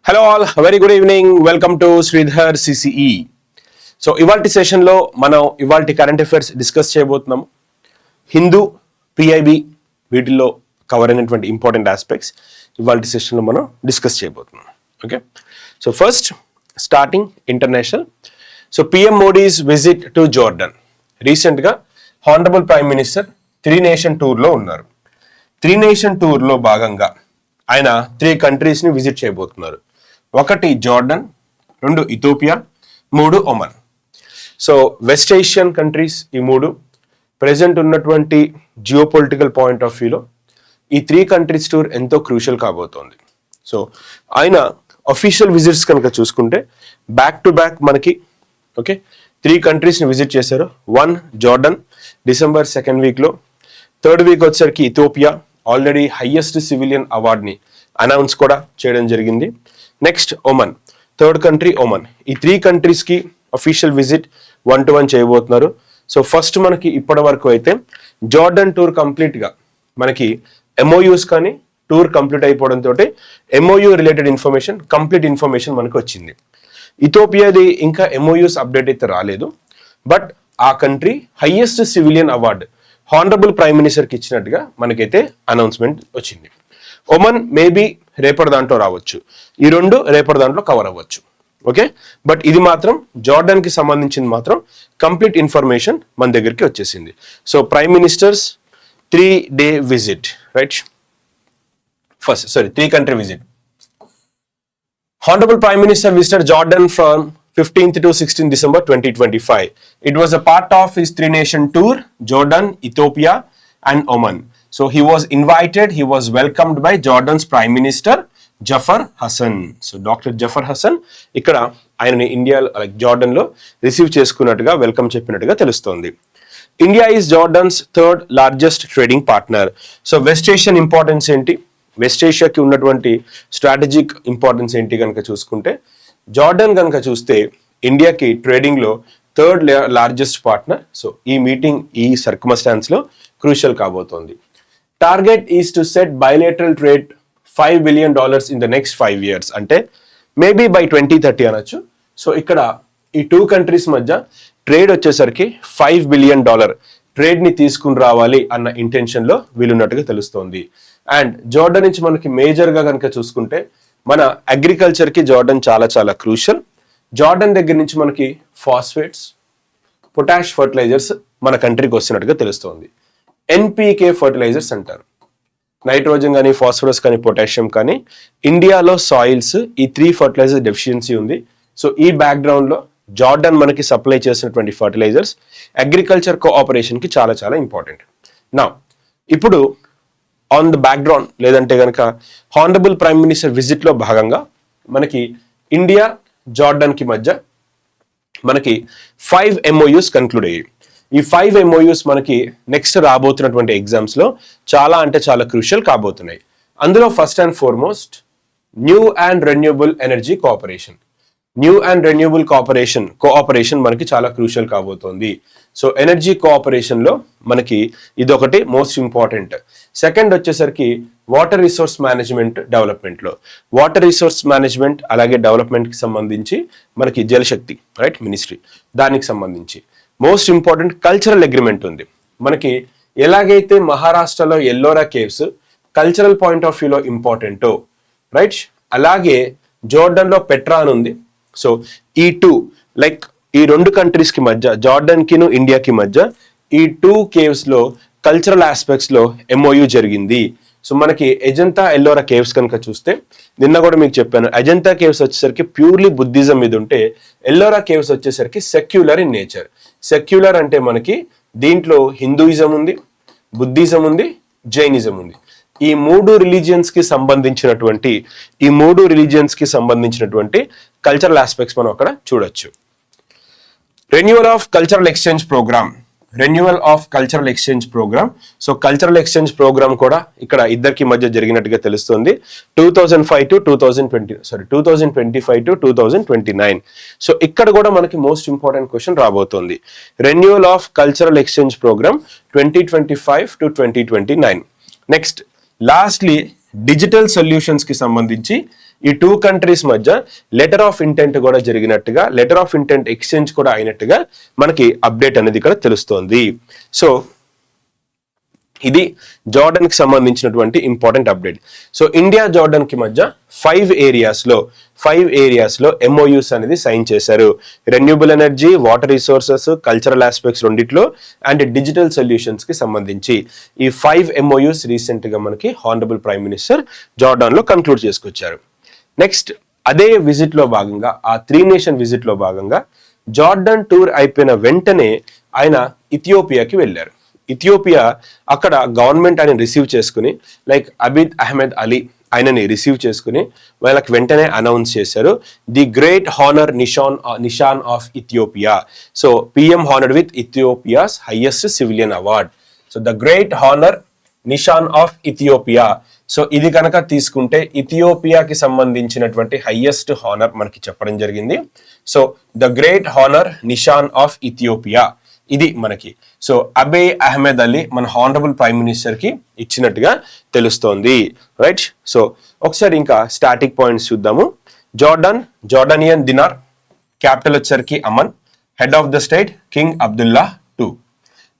Hello all, very good evening. Welcome to Sridhar CCE. So ఇవాల్టి సెషన్లో మనం ఇవాల్టి కరెంట్ అఫైర్స్ డిస్కస్ చేయబోతున్నాము. హిందూ, పిఐబి వీటిల్లో కవర్ అయినటువంటి ఇంపార్టెంట్ ఆస్పెక్ట్స్ ఇవాల్టి సెషన్లో మనం డిస్కస్ చేయబోతున్నాం. Okay, so first starting international. So PM Modi's visit to Jordan. రీసెంట్గా హానరబుల్ ప్రైమ్ మినిస్టర్ 3 నేషన్ టూర్లో ఉన్నారు. 3 నేషన్ టూర్లో భాగంగా ఆయన 3 కంట్రీస్ని విజిట్ చేయబోతున్నారు. 1 Jordan, 2 Ethiopia, 3 Oman. So west Asian countries ఈ 3 ప్రెజెంట్ ఉన్నటువంటి జియోపొలిటికల్ పాయింట్ ఆఫ్ వ్యూలో ఈ 3 కంట్రీస్ టూర్ ఎంతో క్రూషియల్ కాబోతోంది. సో ఆయన అఫీషియల్ విజిట్స్ కనుక చూసుకుంటే బ్యాక్ టు బ్యాక్ మనకి 3 కంట్రీస్ని విజిట్ చేశారు. 1 జోర్డన్ డిసెంబర్ 2nd వీక్లో, 3rd వీక్ వచ్చేసరికి ఇథియోపియా, ఆల్రెడీ హైయెస్ట్ సివిలియన్ అవార్డ్ని అనౌన్స్ కూడా చేయడం జరిగింది. Next Oman, 3rd country Oman. ఈ 3 కంట్రీస్కి అఫీషియల్ విజిట్ 1-to-1 చేయబోతున్నారు. సో ఫస్ట్ మనకి ఇప్పటి వరకు అయితే జోర్డన్ టూర్ కంప్లీట్గా మనకి ఎంఓయూస్ కానీ టూర్ కంప్లీట్ అయిపోవడంతో MoU related information, complete information మనకు వచ్చింది. ఇథియోపియాది ఇంకా ఎంఓయూస్ అప్డేట్ అయితే రాలేదు, బట్ ఆ country highest civilian award honourable prime మినిస్టర్కి ఇచ్చినట్టుగా మనకైతే అనౌన్స్మెంట్ వచ్చింది. ఒమన్ మేబీ రేపటి దాంట్లో రావచ్చు, ఈ 2 రేపటి దాంట్లో కవర్ అవ్వచ్చు. ఓకే, బట్ ఇది మాత్రం జోర్డన్కి సంబంధించింది మాత్రం కంప్లీట్ ఇన్ఫర్మేషన్ మన దగ్గరికి వచ్చేసింది. So prime ministers 3-day visit, right? First 3 country visit. Honorable Prime Minister visited Jordan from 15th to 16th December 2025. It was a part of his 3-nation tour, Jordan, Ethiopia and Oman. So he was invited, he was welcomed by Jordan's Prime Minister, Jafar Hassan. So Dr. Jafar Hassan ఇక్కడ ఆయనని India జార్డన్లో receive చేసుకున్నట్టుగా welcome చెప్పినట్టుగా తెలుస్తోంది. India is Jordan's 3rd largest trading partner. So west Asian importance ఏంటి, west ఏషియాకి ఉన్నటువంటి strategic importance ఏంటి కనుక చూసుకుంటే, జార్డన్ కనుక చూస్తే ఇండియాకి ట్రేడింగ్లో 3rd లార్జెస్ట్ పార్ట్నర్. సో ఈ మీటింగ్ ఈ సర్కమ్స్టాన్స్లో క్రూషియల్ కాబోతోంది. Target is to set bilateral trade $5 billion in the next 5 years, అంటే మేబీ బై 2030 అనొచ్చు. సో ఇక్కడ ఈ 2 కంట్రీస్ మధ్య ట్రేడ్ వచ్చేసరికి $5 billion ట్రేడ్ని తీసుకుని రావాలి అన్న ఇంటెన్షన్లో వీలున్నట్టుగా తెలుస్తోంది. అండ్ జోర్డన్ నుంచి మనకి మేజర్గా కనుక చూసుకుంటే మన అగ్రికల్చర్కి జోర్డన్ చాలా చాలా క్రూషియల్. జార్డన్ దగ్గర నుంచి మనకి ఫాస్ఫేట్స్, పొటాష్ ఫర్టిలైజర్స్ మన కంట్రీకి వస్తున్నట్టుగా తెలుస్తోంది. ఎన్పికే ఫర్టిలైజర్స్ అంటారు. నైట్రోజన్ కానీ, ఫాస్ఫరస్ కానీ, పొటాషియం కానీ ఇండియాలో సాయిల్స్ ఈ 3 ఫర్టిలైజర్ డెఫిషియన్సీ ఉంది. సో ఈ బ్యాక్గ్రౌండ్లో జార్డన్ మనకి సప్లై చేసినటువంటి ఫర్టిలైజర్స్ అగ్రికల్చర్ కోఆపరేషన్కి చాలా చాలా ఇంపార్టెంట్. నా ఇప్పుడు ఆన్ ద బ్యాక్గ్రౌండ్ లేదంటే కనుక హానరబుల్ ప్రైమ్ మినిస్టర్ విజిట్లో భాగంగా మనకి ఇండియా జార్డన్కి మధ్య మనకి 5 MOUs కన్క్లూడ్ అయ్యాయి. ఈ 5 MOUs మనకి నెక్స్ట్ రాబోతున్నటువంటి ఎగ్జామ్స్లో చాలా అంటే చాలా క్రూషియల్ కాబోతున్నాయి. అందులో first and foremost new and renewable energy cooperation. New and renewable cooperation మనకి చాలా క్రూషియల్ కాబోతోంది. సో ఎనర్జీ కోఆపరేషన్లో మనకి ఇదొకటి మోస్ట్ ఇంపార్టెంట్. సెకండ్ వచ్చేసరికి వాటర్ రిసోర్స్ మేనేజ్మెంట్ డెవలప్మెంట్లో, వాటర్ రిసోర్స్ మేనేజ్మెంట్ అలాగే డెవలప్మెంట్కి సంబంధించి మనకి జలశక్తి రైట్ మినిస్ట్రీ, దానికి సంబంధించి మోస్ట్ ఇంపార్టెంట్ కల్చరల్ అగ్రిమెంట్ ఉంది మనకి. ఎలాగైతే మహారాష్ట్రలో Ellora caves cultural point of వ్యూలో ఇంపార్టెంటో రైట్, అలాగే జోర్డన్లో పెట్రా అని ఉంది. సో ఈ 2 ఈ 2 కంట్రీస్కి మధ్య, జార్డన్కిను ఇండియాకి మధ్య ఈ 2 కేవ్స్లో కల్చరల్ ఆస్పెక్ట్స్లో MOU జరిగింది. సో మనకి అజంతా ఎల్లోరా కేవ్స్ కనుక చూస్తే నిన్న కూడా మీకు చెప్పాను, అజంతా కేవ్స్ వచ్చేసరికి ప్యూర్లీ బుద్ధిజం మీద ఉంటే ఎల్లోరా కేవ్స్ వచ్చేసరికి సెక్యులర్ ఇన్ నేచర్. సెక్యులర్ అంటే మనకి దీంట్లో హిందూయిజం ఉంది, బుద్ధిజం ఉంది, జైనిజం ఉంది. ఈ 3 రిలీజియన్స్కి సంబంధించినటువంటి కల్చరల్ ఆస్పెక్ట్స్ మనం అక్కడ చూడొచ్చు. Renewal of cultural exchange programme. So cultural exchange programme కూడా ఇక్కడ ఇద్దరికి మధ్య జరిగినట్టుగా తెలుస్తుంది. 2025 to 2029. సో ఇక్కడ కూడా మనకి మోస్ట్ ఇంపార్టెంట్ క్వశ్చన్ రాబోతోంది. Renewal of cultural exchange programme 2025 to 2029. Next lastly digital solutions కి సంబంధించి ఈ 2 కంట్రీస్ మధ్య లెటర్ ఆఫ్ ఇంటెంట్ కూడా జరిగినట్టుగా, లెటర్ ఆఫ్ ఇంటెంట్ ఎక్స్చేంజ్ కూడా అయినట్టుగా మనకి అప్డేట్ అనేది ఇక్కడ తెలుస్తోంది. సో ఇది జార్డన్ కి సంబంధించినటువంటి important update. So India Jordan కి మధ్య 5 ఏరియాస్ లో MOUs అనేది సైన్ చేశారు. Renewable energy, water resources, cultural aspects రెండిట్లో అండ్ డిజిటల్ సొల్యూషన్స్ కి సంబంధించి ఈ 5 MOUs రీసెంట్ గా మనకి హానరబుల్ ప్రైమ్ మినిస్టర్ జార్డాన్ లో కంక్లూడ్ చేసుకొచ్చారు. నెక్స్ట్ అదే విజిట్ లో భాగంగా, ఆ 3 నేషన్ విజిట్ లో భాగంగా జార్డన్ టూర్ అయిపోయిన వెంటనే ఆయన ఇథియోపియాకి వెళ్ళారు. ఇథియోపియా అక్కడ గవర్నమెంట్ ఆయన రిసీవ్ చేసుకుని, లైక్ అబిద్ అహ్మద్ అలీ ఆయనని రిసీవ్ చేసుకుని వాళ్ళకి వెంటనే అనౌన్స్ చేశారు, the great honour Nishan of Ethiopia. So PM honoured with Ethiopia's highest civilian award. So the great honour Nishan of Ethiopia. So ఇది కనుక తీసుకుంటే ఇథియోపియాకి సంబంధించినటువంటి హైయెస్ట్ హానర్ మనకి చెప్పడం జరిగింది. So the great honour Nishan of Ethiopia ఇది మనకి. So అబే అహ్మద్ అలీ మన హానరబుల్ ప్రైమ్ మినిస్టర్ కి ఇచ్చినట్టుగా తెలుస్తోంది, రైట్. సో ఒకసారి ఇంకా స్టాటిక్ పాయింట్స్ చూద్దాము. జార్డానియన్ దినార్, క్యాపిటల్ వచ్చరికి Amman, head of the state king Abdullah II.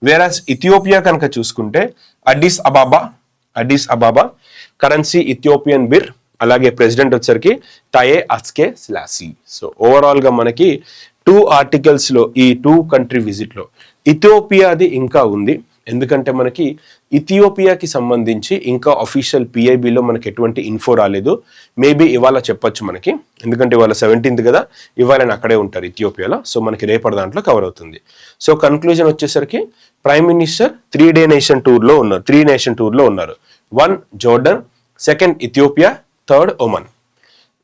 Whereas Ethiopia కనుక చూసుకుంటే అడిస్ అబాబా, కరెన్సీ ఇథియోపియన్ బిర్, అలాగే ప్రెసిడెంట్ వచ్చరికి టాయే అస్కే సెలాసీ. సో ఓవరాల్ గా మనకి 2 ఆర్టికల్స్ లో ఈ 2 కంట్రీ విజిట్ లో ఇథియోపియాది ఇంకా ఉంది. ఎందుకంటే మనకి ఇథియోపియాకి సంబంధించి ఇంకా అఫీషియల్ PIBలో మనకి ఎటువంటి ఇన్ఫో రాలేదు. మేబీ ఇవాళ చెప్పొచ్చు మనకి, ఎందుకంటే ఇవాళ 17th కదా, ఇవాళ అక్కడే ఉంటారు ఇథియోపియాలో. సో మనకి రేపటి దాంట్లో కవర్ అవుతుంది. సో కన్క్లూజన్ వచ్చేసరికి ప్రైమ్ మినిస్టర్ 3 నేషన్ టూర్ లో ఉన్నారు. 1 జోర్డన్, 2 ఇథియోపియా, 3 ఒమన్.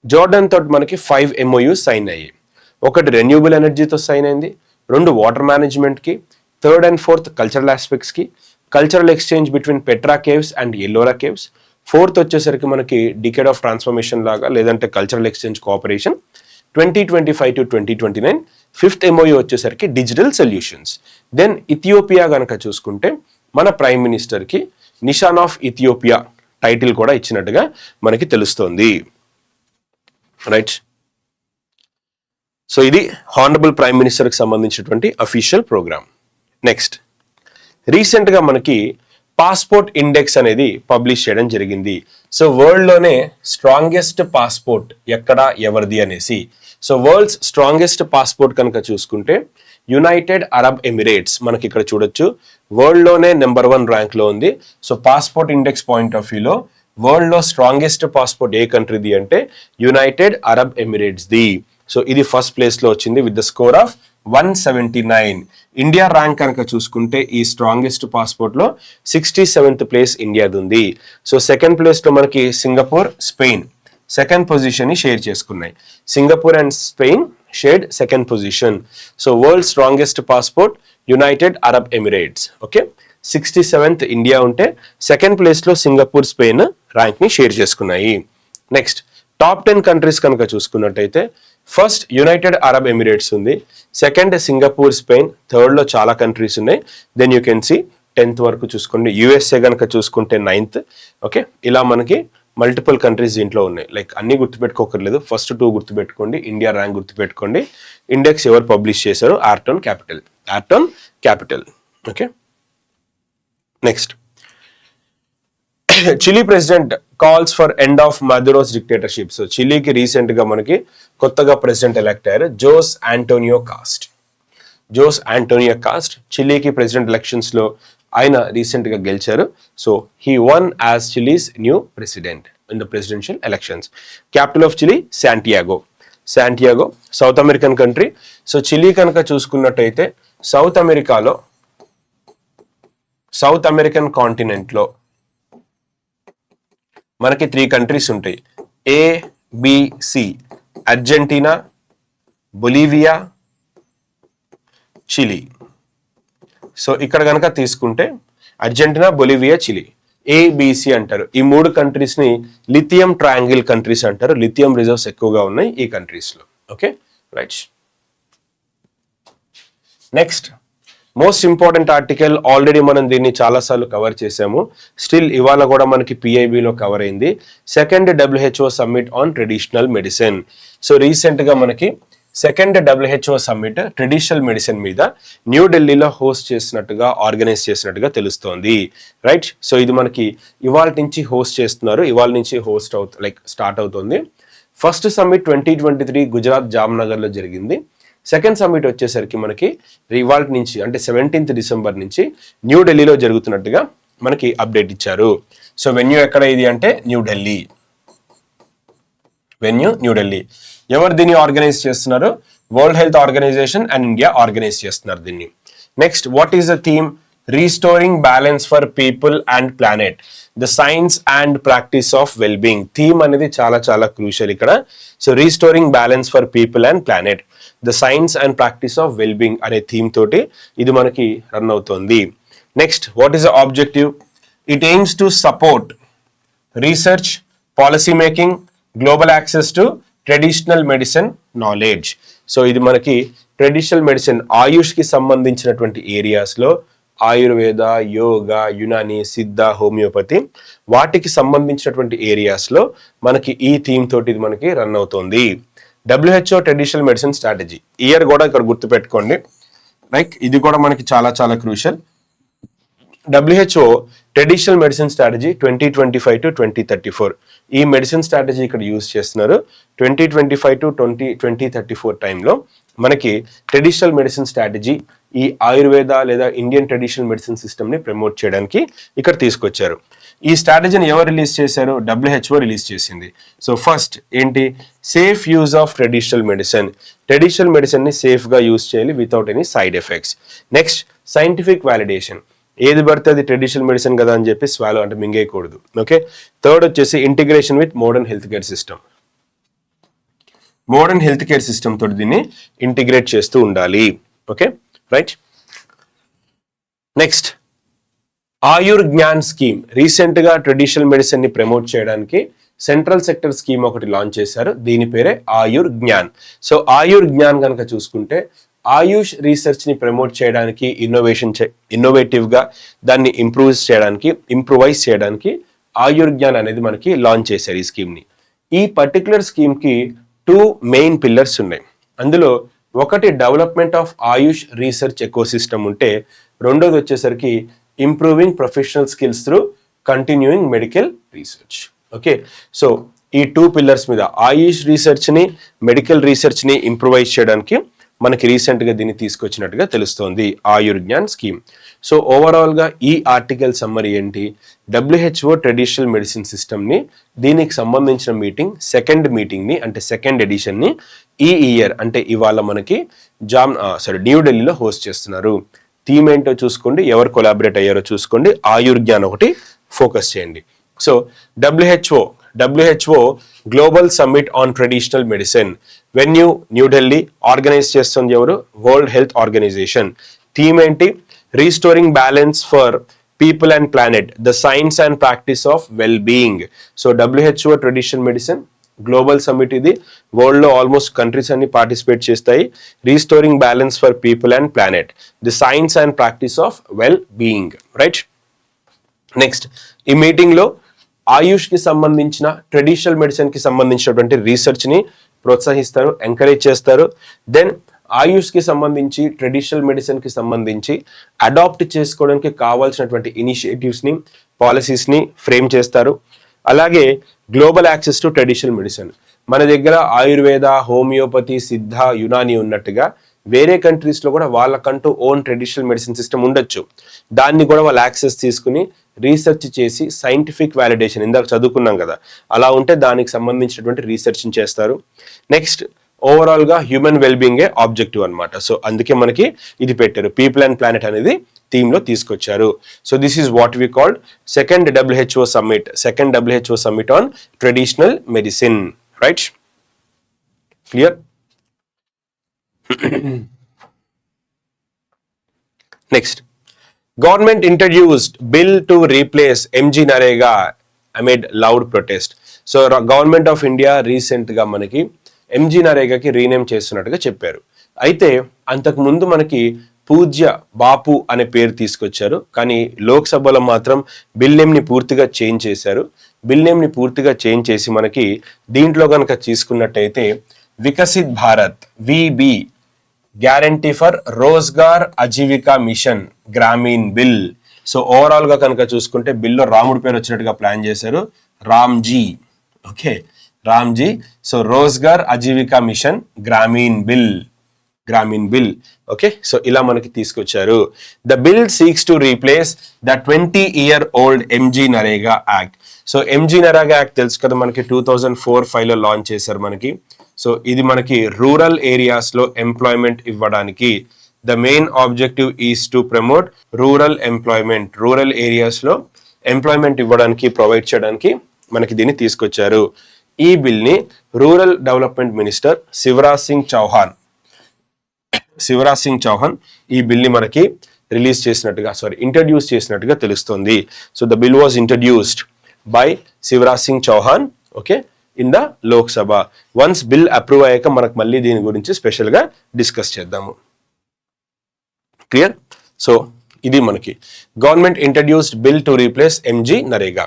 జోర్డన్ తోటి మనకి 5 MOUs సైన్ అయ్యాయి. 1 రెన్యూబుల్ ఎనర్జీతో సైన్ అయింది, 2 వాటర్ మేనేజ్మెంట్ కి, 3rd and 4th cultural aspects కి, cultural exchange between Petra caves and Ellora caves. 4th వచ్చేసరికి మనకి డికేడ్ ఆఫ్ ట్రాన్స్ఫర్మేషన్ లాగా, లేదంటే cultural exchange cooperation 2025 to 2029. 5th MOU వచ్చేసరికి డిజిటల్ సొల్యూషన్స్. దెన్ ఇథియోపియా గనక చూసుకుంటే మన ప్రైమ్ మినిస్టర్ కి నిషాన్ ఆఫ్ ఇథియోపియా టైటిల్ కూడా ఇచ్చినట్టుగా మనకి తెలుస్తోంది, రైట్. సో ఇది హానరబుల్ ప్రైమ్ మినిస్టర్ కి సంబంధించినటువంటి అఫీషియల్ ప్రోగ్రామ్. నెక్స్ట్ రీసెంట్ గా మనకి పాస్పోర్ట్ ఇండెక్స్ అనేది పబ్లిష్ చేయడం జరిగింది. సో వరల్డ్ లోనే స్ట్రాంగెస్ట్ పాస్పోర్ట్ ఎక్కడ ఎవరిది అనేసి. సో వరల్డ్స్ స్ట్రాంగెస్ట్ పాస్పోర్ట్ కనుక చూసుకుంటే యునైటెడ్ అరబ్ ఎమిరేట్స్ మనకి ఇక్కడ చూడొచ్చు, వరల్డ్ లోనే నెంబర్ 1 ర్యాంక్ లో ఉంది. So passport index point of వ్యూలో వరల్డ్ లో స్ట్రాంగెస్ట్ పాస్పోర్ట్ ఏ కంట్రీది అంటే United Arab Emirates the. So ఇది ఫస్ట్ ప్లేస్ లో వచ్చింది with the score of 179. India rank కనుక చూసుకుంటే ఈ స్ట్రాంగెస్ట్ పాస్పోర్ట్ లో 67th ప్లేస్ ఇండియాది ఉంది. సో సెకండ్ ప్లేస్ లో మనకి సింగపూర్, స్పెయిన్ సెకండ్ పొజిషన్ ని షేర్ చేసుకున్నాయి. Singapore and Spain shared second position. So world strongest passport United Arab Emirates. Okay, 67th India ఉంటే సెకండ్ ప్లేస్ లో సింగపూర్, స్పెయిన్ ర్యాంక్ ని share చేసుకున్నాయి. Next top 10 countries కనుక చూసుకున్నట్టయితే ఫస్ట్ యునైటెడ్ అరబ్ ఎమిరేట్స్ ఉంది, second Singapore, Spain, third లో చాలా countries ఉన్నాయి. Then you can see 10th వరకు చూసుకోండి. USA కనుక చూసుకుంటే 9th. ఓకే, ఇలా మనకి మల్టిపుల్ కంట్రీస్ దీంట్లో ఉన్నాయి. లైక్ అన్ని గుర్తుపెట్టుకోకర్లేదు, ఫస్ట్ 2 గుర్తుపెట్టుకోండి, ఇండియా ర్యాంక్ గుర్తుపెట్టుకోండి, ఇండెక్స్ ఎవరు పబ్లిష్ చేశారు, Arton capital. Okay, next Chile president calls for end of Maduro's dictatorship. So చిలీకి రీసెంట్ గా మనకి కొత్తగా ప్రెసిడెంట్ ఎలక్ట్ అయ్యారు, జోస్ ఆంటోనియో కాస్ట్. చిలీకి ప్రెసిడెంట్ ఎలక్షన్స్ లో ఆయన రీసెంట్ గా గెలిచారు. So he won as Chile's new president in the presidential elections. Capital of Chile Santiago, South American country. So Chile కనుక చూసుకున్నట్టయితే సౌత్ అమెరికన్ కాంటినెంట్ లో మనకి 3 కంట్రీస్ ఉంటాయి, ABC, Argentina, Bolivia, Chile. So ఇక్కడ కనుక తీసుకుంటే అర్జెంటీనా, బొలీవియా, చిలీ, ABC అంటారు. ఈ 3 కంట్రీస్ ని లిథియం ట్రయాంగిల్ కంట్రీస్ అంటారు. లిథియం రిజర్వ్స్ ఎక్కువగా ఉన్నాయి ఈ కంట్రీస్ లో. Okay, right. Next most important article, already మనం దీన్ని చాలాసార్లు కవర్ చేసాము, స్టిల్ ఇవాళ కూడా మనకి పిఐబిలో కవర్ అయింది. Second WHO summit on traditional medicine. So రీసెంట్గా మనకి second WHO summit traditional medicine మీద న్యూఢిల్లీలో హోస్ట్ చేసినట్టుగా, ఆర్గనైజ్ చేసినట్టుగా తెలుస్తోంది. రైట్. సో ఇది మనకి ఇవాళ నుంచి హోస్ట్ చేస్తున్నారు, ఇవాళ నుంచి హోస్ట్ స్టార్ట్ అవుతుంది. ఫస్ట్ సమ్మిట్ 2023 గుజరాత్ జామ్నగర్లో జరిగింది. సెకండ్ సమ్మిట్ వచ్చేసరికి మనకి ఇవాళ నుంచి అంటే 17th డిసెంబర్ నుంచి న్యూఢిల్లీలో జరుగుతున్నట్టుగా మనకి అప్డేట్ ఇచ్చారు. సో వెన్యూ ఎక్కడ ఇది అంటే న్యూఢిల్లీ. వెన్యూ న్యూఢిల్లీ. ఎవరు దీన్ని ఆర్గనైజ్ చేస్తున్నారు? World Health Organization and India organise చేస్తున్నారు దీన్ని. Next, what is the theme? Restoring balance for people and planet, the science and practice of wellbeing. Theme అనేది చాలా చాలా క్రూషియల్ ఇక్కడ. So restoring balance for people and planet, the science and practice of wellbeing అనే theme తోటి ఇది మనకి run అవుతుంది. Next, what is the objective? It aims to support research, policy making, global access to traditional medicine knowledge. So ఇది మనకి traditional medicine, ఆయుష్కి సంబంధించినటువంటి ఏరియాస్లో ఆయుర్వేద, యోగా, యునాని, సిద్ధ, హోమియోపతి వాటికి సంబంధించినటువంటి ఏరియాస్లో మనకి ఈ థీమ్ తోటి ఇది మనకి రన్ అవుతుంది. WHO traditional medicine strategy year కూడా ఇక్కడ గుర్తుపెట్టుకోండి. రైట్, ఇది కూడా మనకి చాలా చాలా crucial. WHO traditional medicine strategy 2025 to 2034. ఈ మెడిసిన్ స్ట్రాటజీ ఇక్కడ యూజ్ చేస్తున్నారు. 2025 to 2034 టైంలో మనకి ట్రెడిషనల్ మెడిసిన్ స్ట్రాటజీ ఈ ఆయుర్వేద లేదా ఇండియన్ ట్రెడిషనల్ మెడిసిన్ సిస్టమ్ని ప్రమోట్ చేయడానికి ఇక్కడ తీసుకొచ్చారు. ఈ స్ట్రాటజీని ఎవరు రిలీజ్ చేశారు? WHO రిలీజ్ చేసింది. సో ఫస్ట్ ఏంటి? Safe use of traditional medicine. Traditional మెడిసిన్ని సేఫ్గా యూజ్ చేయాలి without any side effects. Next, scientific validation. ఏది పడితే అది ట్రెడిషనల్ మెడిసిన్ కదా అని చెప్పి స్వాలో అంటే మింగేయకూడదు. ఓకే. థర్డ్ వచ్చేసి integration with modern health care system. Modern health care system తోటి దీన్ని ఇంటిగ్రేట్ చేస్తూ ఉండాలి. Okay, right. Next, Ayur Gyan scheme. Recent గా ట్రెడిషనల్ మెడిసిన్ ని ప్రమోట్ చేయడానికి సెంట్రల్ సెక్టర్ స్కీమ్ ఒకటి లాంచ్ చేశారు. దీని పేరే ఆయుర్ జ్ఞాన్. సో ఆయుర్ జ్ఞాన్ కనుక చూసుకుంటే ఆయుష్ రీసెర్చ్ ని ప్రమోట్ చేయడానికి, ఇన్నోవేటివ్ గా దాన్ని ఇంప్రూవైజ్ చేయడానికి ఆయుర్ జ్ఞాన్ అనేది మనకి లాంచ్ చేశారు ఈ స్కీమ్ ని. ఈ పర్టికులర్ స్కీమ్ కి 2 మెయిన్ పిల్లర్స్ ఉన్నాయి. అందులో ఒకటి development of Ayush research ecosystem ఉంటే, రెండోది వచ్చేసరికి improving professional skills through continuing medical research. Okay, so ఈ 2 పిల్లర్స్ మీద ఆయుష్ రీసెర్చ్ ని, మెడికల్ రీసెర్చ్ ని ఇంప్రూవైజ్ చేయడానికి మనకి రీసెంట్ గా దీన్ని తీసుకొచ్చినట్టుగా తెలుస్తోంది ఆయుర్ జ్ఞాన్ స్కీమ్. సో ఓవరాల్ గా ఈ ఆర్టికల్ సమ్మరీ ఏంటి? WHO ట్రెడిషనల్ మెడిసిన్ సిస్టమ్ ని, దీనికి సంబంధించిన మీటింగ్, సెకండ్ మీటింగ్ ని అంటే సెకండ్ ఎడిషన్ ని ఈ ఇయర్ అంటే ఇవాళ మనకి న్యూఢిల్లీలో హోస్ట్ చేస్తున్నారు. థీమ్ ఏంటో చూసుకోండి, ఎవరు కొలాబరేట్ అయ్యారో చూసుకోండి, ఆయుర్ జ్ఞాన్ ఒకటి ఫోకస్ చేయండి. So WHO global summit on traditional medicine, venue New Delhi, organise చేస్తుంది ఎవరు? World Health Organization. థీమ్ ఏంటి? Restoring balance for people and planet, the science and practice of well being. So WHO traditional medicine global summit ఇది. World లో almost countries అన్ని participate చేస్తాయి. Restoring balance for people and planet, the science and practice of well being. Right. Next, ఈ meeting లో ఆయుష్ కి సంబంధించిన, traditional medicine కి సంబంధించినటువంటి రీసెర్చ్ ని ప్రోత్సహిస్తారు, ఎంకరేజ్ చేస్తారు. దెన్ ఆయుష్ కి సంబంధించి, ట్రెడిషనల్ మెడిసిన్ కి సంబంధించి అడాప్ట్ చేసుకోవడానికి కావాల్సినటువంటి ఇనిషియేటివ్స్ ని, పాలసీస్ ని ఫ్రేమ్ చేస్తారు. అలాగే global access to traditional medicine, మన దగ్గర ఆయుర్వేద, హోమియోపతి, సిద్ధ, యునాని ఉన్నట్టుగా వేరే కంట్రీస్లో కూడా వాళ్ళకంటూ ఓన్ ట్రెడిషనల్ మెడిసిన్ సిస్టమ్ ఉండొచ్చు. దాన్ని కూడా వాళ్ళు యాక్సెస్ తీసుకుని రీసెర్చ్ చేసి సైంటిఫిక్ వ్యాలిడేషన్, ఇందాక చదువుకున్నాం కదా, అలా ఉంటే దానికి సంబంధించినటువంటి రీసెర్చ్ని చేస్తారు. నెక్స్ట్, ఓవరాల్గా హ్యూమన్ వెల్బీయింగే ఆబ్జెక్టివ్ అనమాట. సో అందుకే మనకి ఇది పెట్టారు, పీపుల్ అండ్ ప్లానెట్ అనేది థీమ్లో తీసుకొచ్చారు. So this is what we called second WHO summit on traditional medicine. Right, clear? Next, government introduced bill to replace MG Narega amid loud protest. So government of India recent గా మనకి MG Narega కి rename చేస్తున్నట్టుగా చెప్పారు. అయితే అంతకు ముందు మనకి పూజ్య బాపు అనే పేరు తీసుకొచ్చారు. కానీ లోక్సభలో మాత్రం బిల్ నేమ్ ని పూర్తిగా చేంజ్ చేశారు. బిల్ నేమ్ ని పూర్తిగా చేంజ్ చేసి మనకి దీంట్లో కనుక తీసుకున్నట్టయితే Viksit Bharat VB guarantee for Rozgar Ajeevika mission Grameen bill. So overall గా కనుక చూసుకుంటే బిల్లో రాముడి పేరు వచ్చినట్టుగా ప్లాన్ చేశారు, Ramji. Okay, Ramji. So Rozgar Ajeevika mission Grameen bill. Okay, so ఇలా మనకి తీసుకొచ్చారు. The bill seeks to replace the 20-year-old MG NREGA act. So MG NREGA act తెలుసు కదా మనకి, 2004-5 లో లాంచ్ చేశారు మనకి. సో ఇది మనకి రూరల్ ఏరియాస్ లో ఎంప్లాయ్మెంట్ ఇవ్వడానికి, the main objective is to promote rural employment. Rural areas లో ఎంప్లాయ్మెంట్ ఇవ్వడానికి, ప్రొవైడ్ చేయడానికి మనకి దీన్ని తీసుకొచ్చారు. ఈ బిల్ ని rural development minister Shivraj Singh Chouhan ఈ బిల్ ని మనకి ఇంట్రడ్యూస్ చేసినట్టుగా తెలుస్తుంది. So the bill was introduced by Shivraj Singh Chouhan, okay, in the Lok Sabha. Once bill approve అయ్యాక మనకు మళ్ళీ దీని గురించి స్పెషల్ గా డిస్కస్ చేద్దాము. క్లియర్? సో ఇది మనకి government introduced bill to replace MG NREGA.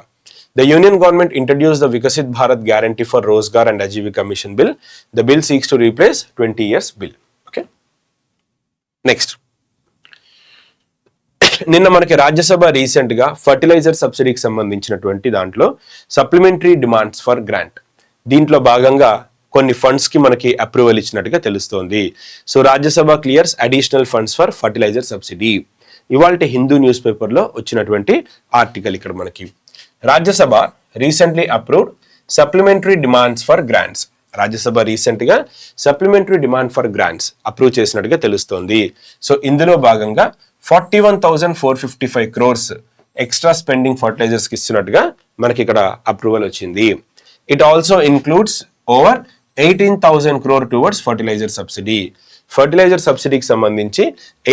The Union government introduced the Vikasit Bharat Guarantee for Rozgar and Ajivika Mission Bill. The bill seeks to replace 20 years bill. Okay. Next. నిన్న మనకి Rajya Sabha recent గా fertiliser సబ్సిడీకి సంబంధించినటువంటి దాంట్లో supplementary demands for grant, దీంట్లో భాగంగా కొన్ని funds కి మనకి అప్రూవల్ ఇచ్చినట్టుగా తెలుస్తోంది. So Rajya Sabha clears additional funds for fertiliser subsidy. ఇవాళ హిందూ న్యూస్ పేపర్ లో వచ్చినటువంటి ఆర్టికల్ ఇక్కడ మనకి. Rajya Sabha recently approved supplementary demands for grants. Rajya Sabha recent గా supplementary demand for grants approve చేసినట్టుగా తెలుస్తోంది. సో ఇందులో భాగంగా 41,455 crores ఎక్స్ట్రా స్పెండింగ్ ఫర్టిలైజర్స్ కి ఇస్తున్నట్టుగా మనకి ఇక్కడ అప్రూవల్ వచ్చింది. It also includes over 18,000 crore towards fertiliser subsidy. ఫర్టిలైజర్ సబ్సిడీకి సంబంధించి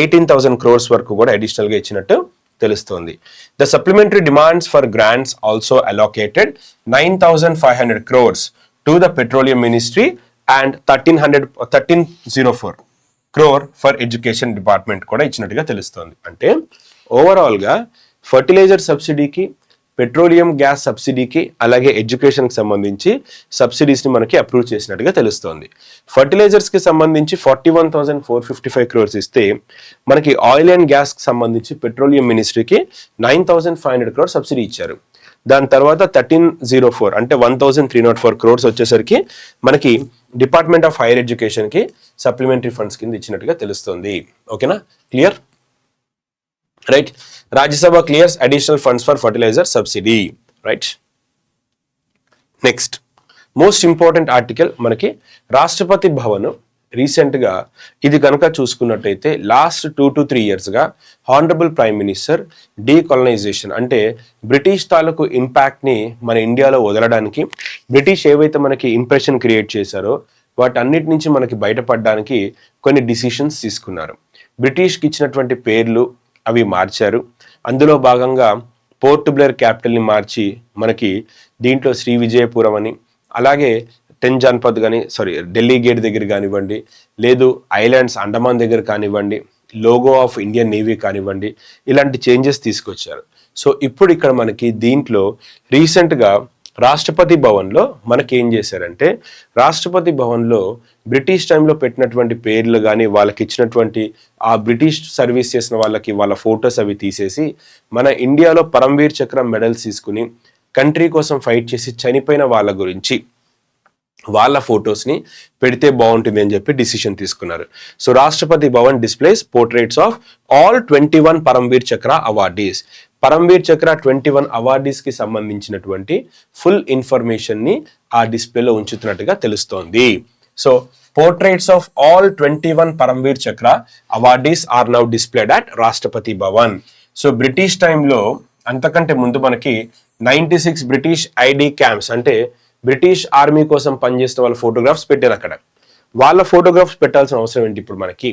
18,000 crores వరకు కూడా అడిషనల్ గా ఇచ్చినట్టు తెలుస్తోంది. The supplementary demands for grants also allocated 9,500 crores to the petroleum ministry and 1,304 crore for education department కూడా ఇచ్చినట్టుగా తెలుస్తోంది. అంటే ఓవరాల్ గా ఫర్టిలైజర్ సబ్సిడీకి, పెట్రోలియం గ్యాస్ సబ్సిడీకి, అలాగే ఎడ్యుకేషన్ కి సంబంధించి సబ్సిడీస్ ని మనకి అప్రూవ్ చేసినట్టుగా తెలుస్తోంది. ఫర్టిలైజర్స్ కి సంబంధించి 41,455 crores ఇస్తే మనకి ఆయిల్ అండ్ గ్యాస్ కి సంబంధించి పెట్రోలియం మినిస్ట్రీకి 9,500 crores సబ్సిడీ ఇచ్చారు. దాని తర్వాత 1,304 అంటే 1,304 crores వచ్చేసరికి మనకి డిపార్ట్మెంట్ ఆఫ్ హైయర్ ఎడ్యుకేషన్ కి సప్లిమెంటరీ ఫండ్స్ కింద ఇచ్చినట్టుగా తెలుస్తుంది. ఓకేనా? Clear? Right. Rajya Sabha clears additional funds for fertiliser subsidy. Right. Next most important article మనకి రాష్ట్రపతి భవన్ రీసెంట్ గా ఇది కనుక చూసుకున్నట్టయితే లాస్ట్ 2 to 3 years గా హానరబుల్ ప్రైమ్ మినిస్టర్ డీకాలనైజేషన్ అంటే బ్రిటిష్ తాలూకు ఇంపాక్ట్ ని మన ఇండియాలో వదలడానికి, బ్రిటిష్ ఏవైతే మనకి ఇంప్రెషన్ క్రియేట్ చేశారో వాటన్నిటి నుంచి మనకి బయటపడడానికి కొన్ని డిసిషన్స్ తీసుకున్నారు. బ్రిటిష్ కి ఇచ్చినటువంటి పేర్లు అవి మార్చారు. అందులో భాగంగా పోర్ట్ బ్లేర్ క్యాపిటల్ ని మార్చి మనకి దీంట్లో శ్రీ విజయపురం అని, అలాగే జన్పద్ ఢిల్లీ గేట్ దగ్గర కానివ్వండి, లేదు ఐలాండ్స్ అండమాన్ దగ్గర కానివ్వండి, లోగో ఆఫ్ ఇండియన్ నేవీ కానివ్వండి, ఇలాంటి చేంజెస్ తీసుకొచ్చారు. సో ఇప్పుడు ఇక్కడ మనకి దీంట్లో రీసెంట్ గా రాష్ట్రపతి భవన్లో మనకి ఏం చేశారంటే, రాష్ట్రపతి భవన్లో బ్రిటిష్ టైంలో పెట్టినటువంటి పేర్లు కానీ, వాళ్ళకి ఇచ్చినటువంటి ఆ బ్రిటిష్ సర్వీస్ చేసిన వాళ్ళ ఫొటోస్ అవి తీసేసి మన ఇండియాలో పరమ్వీర్ చక్ర మెడల్స్ తీసుకుని కంట్రీ కోసం ఫైట్ చేసి చనిపోయిన వాళ్ళ గురించి వాళ్ళ ఫొటోస్ ని పెడితే బాగుంటుంది అని చెప్పి డిసిషన్ తీసుకున్నారు. So Rashtrapati Bhavan displays portraits of all 21 Param Vir Chakra awardees. Param Bir చక్ర 21 అవార్డీస్ కి సంబంధించినటువంటి ఫుల్ ఇన్ఫర్మేషన్ ని ఆ డిస్ప్లేలో ఉంచుతున్నట్టుగా తెలుస్తోంది. So portraits of all 21 Param Vir Chakra awardees are now displayed at Rashtrapati Bhavan. So British టైంలో అంతకంటే ముందు మనకి 96 బ్రిటిష్ ఐడి క్యాంప్స్ అంటే బ్రిటిష్ ఆర్మీ కోసం పనిచేసిన వాళ్ళ ఫోటోగ్రాఫ్స్ పెట్టారు. అక్కడ వాళ్ళ ఫోటోగ్రాఫ్స్ పెట్టాల్సిన అవసరం ఏంటి ఇప్పుడు మనకి,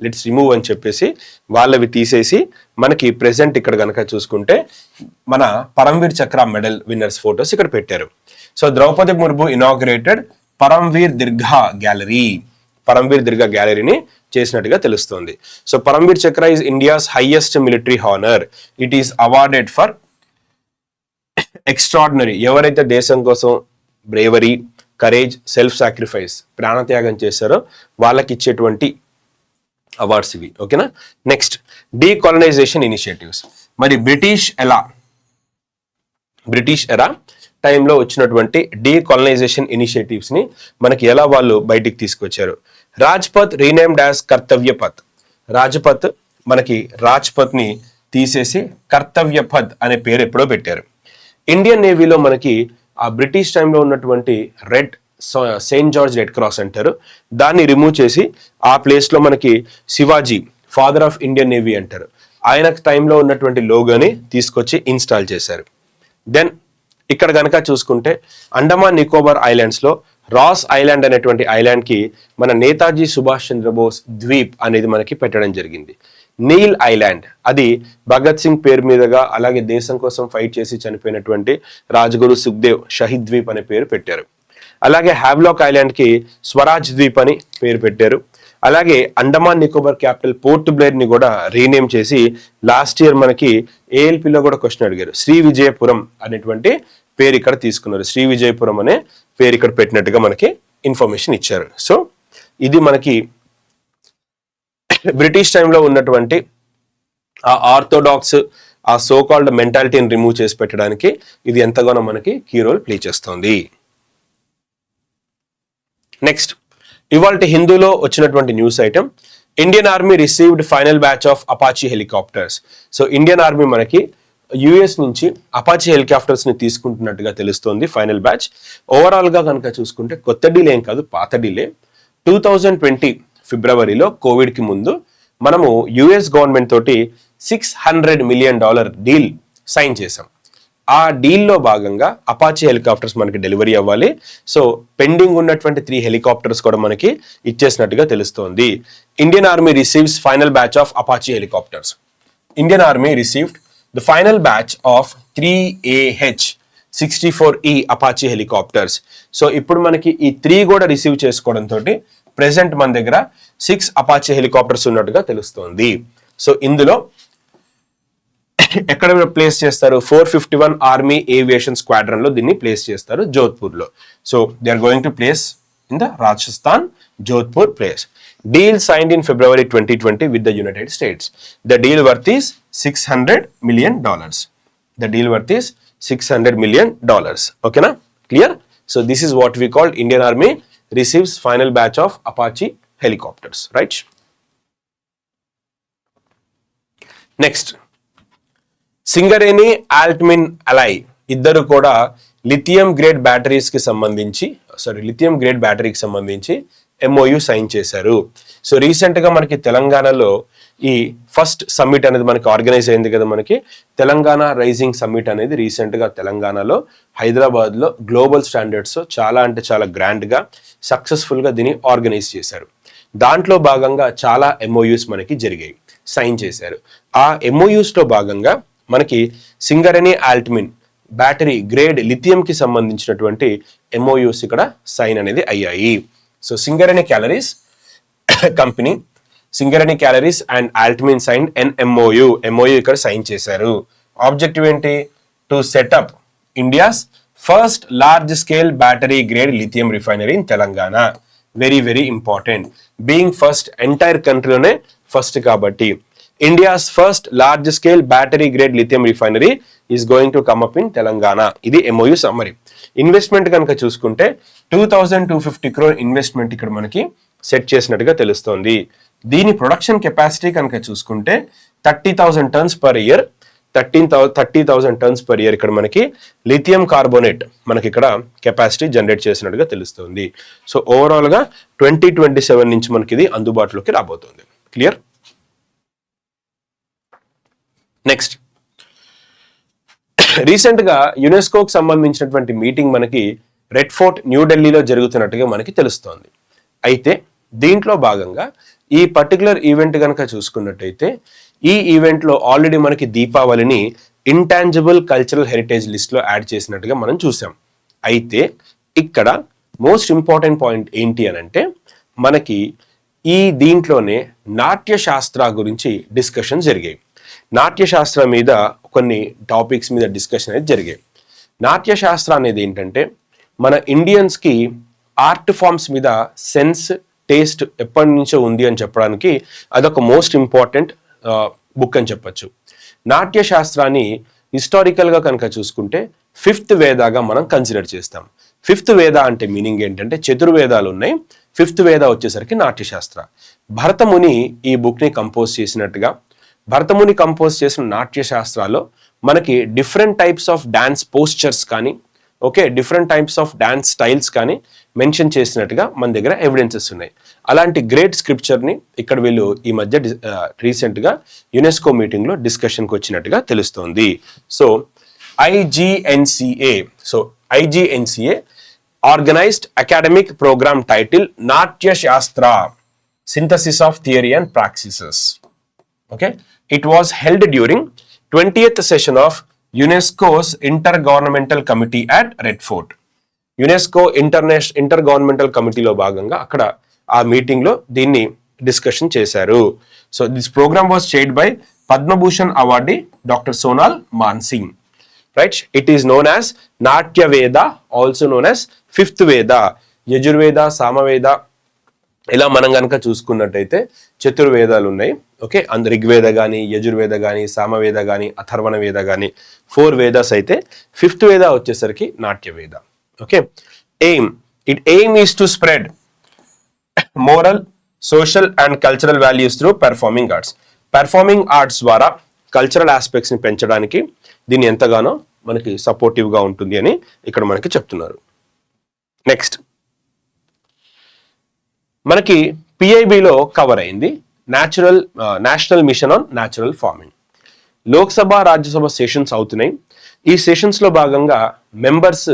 లెట్స్ రిమూవ్ అని చెప్పేసి వాళ్ళవి తీసేసి మనకి ప్రెసెంట్ ఇక్కడ కనుక చూసుకుంటే మన పరమ్వీర్ చక్ర మెడల్ విన్నర్స్ ఫోటోస్ ఇక్కడ పెట్టారు. సో ద్రౌపది ముర్ము ఇనాగ్రేటెడ్ పరమ్వీర్ దీర్ఘ గ్యాలరీ. పరమ్వీర్ దుర్గా గ్యాలరీని చేసినట్టుగా తెలుస్తోంది. సో పరమ్వీర్ చక్ర is India's highest military honour. It is awarded for extraordinary, ఎవరైతే దేశం కోసం బ్రేవరీ, కరేజ్, సెల్ఫ్ సాక్రిఫైస్, ప్రాణత్యాగం చేశారో వాళ్ళకి ఇచ్చేటువంటి అవార్డ్స్ ఇవి. ఓకేనా. Next, decolonisation initiatives. మరి బ్రిటిష్ ఎరా టైంలో వచ్చినటువంటి డీకాలనైజేషన్ ఇనిషియేటివ్స్ ని మనకి ఎలా వాళ్ళు బయటికి తీసుకొచ్చారు. రాజ్పథ్ రీనేమ్డ్ యాజ్ కర్తవ్య పథ్. మనకి రాజ్పథ్ ని తీసేసి కర్తవ్య పథ్ అనే పేరు ఎప్పుడో పెట్టారు. ఇండియన్ నేవీలో మనకి ఆ బ్రిటిష్ టైంలో ఉన్నటువంటి సెయింట్ జార్జ్ రెడ్ క్రాస్ అంటారు, దాన్ని రిమూవ్ చేసి ఆ ప్లేస్ లో మనకి Shivaji, father of Indian navy అంటారు, ఆయన టైంలో ఉన్నటువంటి లోగోని తీసుకొచ్చి ఇన్స్టాల్ చేశారు. దెన్ ఇక్కడ కనుక చూసుకుంటే అండమాన్ నికోబార్ ఐలాండ్స్ లో రాస్ ఐలాండ్ అనేటువంటి ఐలాండ్ కి మన నేతాజీ సుభాష్ చంద్రబోస్ ద్వీప్ అనేది మనకి పెట్టడం జరిగింది. నీల్ ఐలాండ్ అది భగత్ సింగ్ పేరు మీదుగా, అలాగే దేశం కోసం ఫైట్ చేసి చనిపోయినటువంటి రాజ్గురు సుఖ్దేవ్ షహీద్ ద్వీప్ అనే పేరు పెట్టారు. అలాగే హ్యావ్లాక్ ఐలాండ్ కి స్వరాజ్ ద్వీప్ అని పేరు పెట్టారు. అలాగే అండమాన్ నికోబార్ క్యాపిటల్ పోర్ట్ బ్లేర్ ని కూడా రీనేమ్ చేసి లాస్ట్ ఇయర్ మనకి ఏఎల్పిలో కూడా క్వశ్చన్ అడిగారు, శ్రీ విజయపురం అనేటువంటి పేరు ఇక్కడ తీసుకున్నారు. శ్రీ విజయపురం అనే పేరు ఇక్కడ పెట్టినట్టుగా మనకి ఇన్ఫర్మేషన్ ఇచ్చారు. సో ఇది మనకి బ్రిటిష్ టైంలో ఉన్నటువంటి ఆ ఆర్థోడాక్స్, ఆ సో కాల్డ్ మెంటాలిటీని రిమూవ్ చేసి పెట్టడానికి ఇది ఎంతగానో మనకి కీ రోల్ ప్లే చేస్తోంది. నెక్స్ట్, ఇవాళ హిందూలో వచ్చినటువంటి news item, Indian army received final batch of Apache helicopters. So Indian army మనకి యుఎస్ నుంచి అపాచీ హెలికాప్టర్స్ ని తీసుకుంటున్నట్టుగా తెలుస్తోంది ఫైనల్ బ్యాచ్. ఓవరాల్ గా కనుక చూసుకుంటే కొత్త డీలే ఏం కాదు, పాత డీలే. 2020 ఫిబ్రవరిలో కోవిడ్ కి ముందు మనము యుఎస్ గవర్నమెంట్ తోటి $600 million డీల్ సైన్ చేసాం. ఆ డీల్లో భాగంగా అపాచీ హెలికాప్టర్స్ మనకి డెలివరీ అవ్వాలి. సో పెండింగ్ ఉన్నటువంటి 3 హెలికాప్టర్స్ కూడా మనకి ఇచ్చేసినట్టుగా తెలుస్తోంది. Indian army receives final batch of Apache helicopters. Indian army received the final batch of 3AH-64E Apache helicopters. So ఇప్పుడు మనకి ఈ 3 కూడా రిసీవ్ చేసుకోవడంతో ప్రెసెంట్ మన దగ్గర 6 అపాచీ హెలికాప్టర్స్ ఉన్నట్టుగా తెలుస్తోంది. సో ఇందులో ఎక్కడ ప్లేస్ చేస్తారు, 451 ఆర్మీ ఏవియేషన్ స్క్వాడ్రన్ లో దీన్ని ప్లేస్ చేస్తారు, జోధ్పూర్ లో. So they are going to place in the Rajasthan Jodhpur place. Deal signed in February 2020 with the United States. The deal worth is $600 million. The deal worth is $600 million. Okay na? Clear? So this is what we call Indian Army receives final batch of Apache helicopters, right? Next, Singareni, Altmin, అలై ఇద్దరు కూడా lithium grade బ్యాటరీకి సంబంధించి MOU sign చేశారు. So recent గా మనకి తెలంగాణలో ఈ ఫస్ట్ సమ్మిట్ అనేది మనకి ఆర్గనైజ్ అయింది కదా, మనకి తెలంగాణ రైజింగ్ సమ్మిట్ అనేది రీసెంట్ గా తెలంగాణలో హైదరాబాద్ లో గ్లోబల్ స్టాండర్డ్స్ చాలా అంటే చాలా గ్రాండ్ గా సక్సెస్ఫుల్ గా దీన్ని ఆర్గనైజ్ చేశారు. దాంట్లో భాగంగా చాలా MOUs మనకి జరిగాయి, సైన్ చేశారు. ఆ MOUs లో భాగంగా మనకి Singareni, Altmin battery grade lithium కి సంబంధించినటువంటి MOUs ఇక్కడ సైన్ అనేది అయ్యాయి. So Singareni collieries company, Singareni collieries and Altmin sign MOU ఇక్కడ సైన్ చేశారు. ఆబ్జెక్టివ్ ఏంటి, to set up India's first large scale battery grade lithium refinery in Telangana. Very very important, being first entire కంట్రీలోనే first కాబట్టి India's first large scale battery grade lithium refinery is going to come up in Telangana. ఇది MOU summary. Investment కనుక చూసుకుంటే 2250 crore investment ఇక్కడ మనకి set చేసినట్టుగా తెలుస్తోంది. దీని ప్రొడక్షన్ కెపాసిటీ కనుక చూసుకుంటే 30,000 tons per year, 30,000 tons per year ఇక్కడ మనకి లిథియం కార్బోనేట్ మనకి ఇక్కడ కెపాసిటీ జనరేట్ చేసినట్టుగా తెలుస్తుంది. సో ఓవరాల్ గా 2027 నుంచి మనకి ఇది అందుబాటులోకి రాబోతుంది. క్లియర్? నెక్స్ట్, రీసెంట్ గా యునెస్కోకి సంబంధించినటువంటి మీటింగ్ మనకి రెడ్ ఫోర్ట్ న్యూఢిల్లీలో జరుగుతున్నట్టుగా మనకి తెలుస్తోంది. అయితే దీంట్లో భాగంగా ఈ పర్టికులర్ ఈవెంట్ కనుక చూసుకున్నట్టయితే ఈ ఈవెంట్ లో ఆల్రెడీ మనకి దీపావళిని ఇంటాంజిబుల్ కల్చరల్ హెరిటేజ్ లిస్ట్ లో యాడ్ చేసినట్టుగా మనం చూసాం. అయితే ఇక్కడ మోస్ట్ ఇంపార్టెంట్ పాయింట్ ఏంటి అని అంటే మనకి ఈ దీంట్లోనే నాట్యశాస్త్ర గురించి డిస్కషన్ జరిగాయి. నాట్యశాస్త్ర మీద కొన్ని టాపిక్స్ మీద డిస్కషన్ అనేది జరిగాయి. నాట్యశాస్త్ర అనేది ఏంటంటే మన ఇండియన్స్కి ఆర్ట్ ఫామ్స్ మీద సెన్స్ టేస్ట్ ఎప్పటి నుంచో ఉంది అని చెప్పడానికి అదొక మోస్ట్ ఇంపార్టెంట్ బుక్ అని చెప్పచ్చు. నాట్యశాస్త్రాన్ని హిస్టారికల్గా కనుక చూసుకుంటే 5th వేదాగా మనం కన్సిడర్ చేస్తాం. 5th వేద అంటే మీనింగ్ ఏంటంటే చతుర్వేదాలు ఉన్నాయి. 5th వేద వచ్చేసరికి నాట్యశాస్త్ర. భరతముని ఈ బుక్ని కంపోజ్ చేసినట్టుగా, భరతముని కంపోజ్ చేసిన నాట్యశాస్త్రాల్లో మనకి different types of dance postures కానీ different types of dance styles కానీ మెన్షన్ చేసినట్టుగా మన దగ్గర ఎవిడెన్సెస్ ఉన్నాయి. అలాంటి గ్రేట్ స్క్రిప్చర్ని ఇక్కడ వీళ్ళు ఈ మధ్య రీసెంట్గా యునెస్కో మీటింగ్లో డిస్కషన్కి వచ్చినట్టుగా తెలుస్తోంది. So IGNCA organized academic program title Natya Shastra, Synthesis of Theory and Praxis. Okay, it was held during 20th session of UNESCO's Intergovernmental Committee at Red Fort. UNESCO intergovernmental కమిటీలో భాగంగా అక్కడ ఆ మీటింగ్లో దీన్ని డిస్కషన్ చేశారు. So this programme was chaired by Padma Bhushan awardee doctor Sonal Mansingh. Right, it is known as Natyaveda, also known as 5th Veda. Yajurveda, Samaveda ఇలా మనం కనుక చూసుకున్నట్టయితే చతుర్వేదాలు ఉన్నాయి. ఓకే, ఋగ్వేద కానీ, యజుర్వేద కానీ, సామవేద కానీ, అథర్వణ వేద కానీ 4 వేదాస్ అయితే 5th వేద వచ్చేసరికి Natyaveda. Okay, aim is to spread moral, social and cultural values through performing arts. Performing arts ద్వారా కల్చరల్ ఆస్పెక్ట్స్ ని పెంచడానికి దీన్ని ఎంతగానో మనకి సపోర్టివ్ గా ఉంటుంది అని ఇక్కడ మనకి చెప్తున్నారు. నెక్స్ట్ మనకి పిఐబిలో కవర్ అయింది national mission on natural farming. Lok Sabha, Rajya Sabha sessions అవుతున్నాయి. ఈ సెషన్స్ లో భాగంగా మెంబర్స్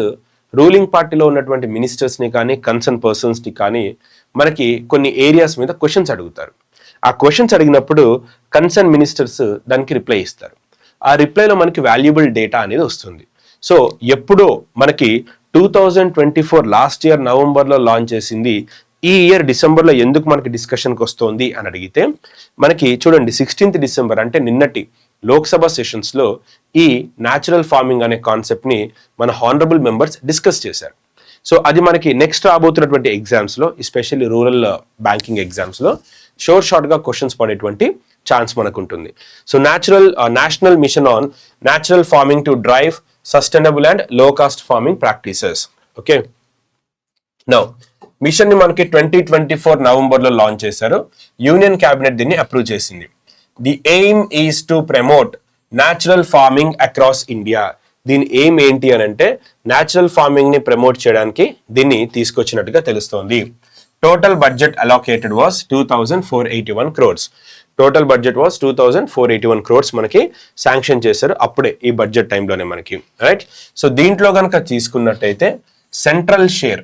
రూలింగ్ పార్టీలో ఉన్నటువంటి మినిస్టర్స్ని కానీ, కన్సర్న్ పర్సన్స్ని కానీ మనకి కొన్ని ఏరియాస్ మీద క్వశ్చన్స్ అడుగుతారు. ఆ క్వశ్చన్స్ అడిగినప్పుడు కన్సర్న్ మినిస్టర్స్ దానికి రిప్లై ఇస్తారు. ఆ రిప్లైలో మనకి వాల్యుబుల్ డేటా అనేది వస్తుంది. సో ఎప్పుడో మనకి 2024 లాస్ట్ ఇయర్ నవంబర్లో లాంచ్ చేసింది, ఈ ఇయర్ డిసెంబర్లో ఎందుకు మనకి డిస్కషన్కి వస్తుంది అని అడిగితే మనకి చూడండి 16th డిసెంబర్ అంటే నిన్నటి లోక్సభ సెషన్స్లో ఈ న్యాచురల్ ఫార్మింగ్ అనే కాన్సెప్ట్ని మన హానరబుల్ మెంబర్స్ డిస్కస్ చేశారు. సో అది మనకి నెక్స్ట్ రాబోతున్నటువంటి ఎగ్జామ్స్లో, ఎస్పెషల్లీ రూరల్ బ్యాంకింగ్ ఎగ్జామ్స్లో షార్ట్గా క్వశ్చన్స్ పడేటువంటి ఛాన్స్ మనకు ఉంటుంది. So national mission on natural farming to drive sustainable and low cost farming practices. Okay, now mission ని మనకి 2024 నవంబర్లో లాంచ్ చేశారు. యూనియన్ క్యాబినెట్ దీన్ని అప్రూవ్ చేసింది. The aim is to promote natural farming across India. దీని aim ఏంటి అని అంటే న్యాచురల్ ఫార్మింగ్ ని ప్రమోట్ చేయడానికి దీన్ని తీసుకొచ్చినట్టుగా తెలుస్తోంది. Total budget allocated was 2481 crores. Total budget was 2481 crores మనకి శాంక్షన్ చేశారు అప్పుడే ఈ బడ్జెట్ టైంలోనే మనకి. రైట్, సో దీంట్లో కనుక తీసుకున్నట్టయితే సెంట్రల్ షేర్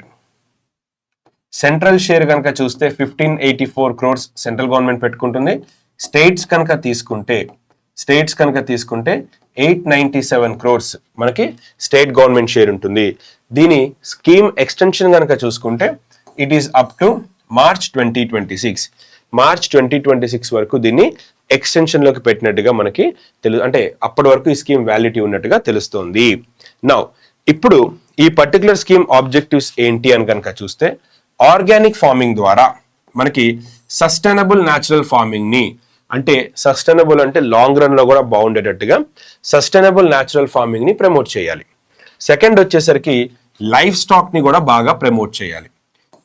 కనుక చూస్తే 1584 crores సెంట్రల్ గవర్నమెంట్ పెట్టుకుంటుంది. స్టేట్స్ కనుక తీసుకుంటే 897 crores మనకి స్టేట్ గవర్నమెంట్ షేర్ ఉంటుంది. దీని స్కీమ్ ఎక్స్టెన్షన్ కనుక చూసుకుంటే it is up to March 2026 వరకు దీన్ని ఎక్స్టెన్షన్ లోకి పెట్టినట్టుగా మనకి అంటే అప్పటి వరకు ఈ స్కీమ్ వ్యాలిడిటీ ఉన్నట్టుగా తెలుస్తోంది. నౌ ఇప్పుడు ఈ పర్టికులర్ స్కీమ్ ఆబ్జెక్టివ్స్ ఏంటి అని కనుక చూస్తే ఆర్గానిక్ ఫార్మింగ్ ద్వారా మనకి సస్టైనబుల్ న్యాచురల్ ఫార్మింగ్ ని, అంటే సస్టైనబుల్ అంటే లాంగ్ రన్ లో కూడా బాగుండేటట్టుగా సస్టైనబుల్ న్యాచురల్ ఫార్మింగ్ ని ప్రమోట్ చేయాలి. సెకండ్ వచ్చేసరికి లైఫ్ స్టాక్ ని కూడా బాగా ప్రమోట్ చేయాలి.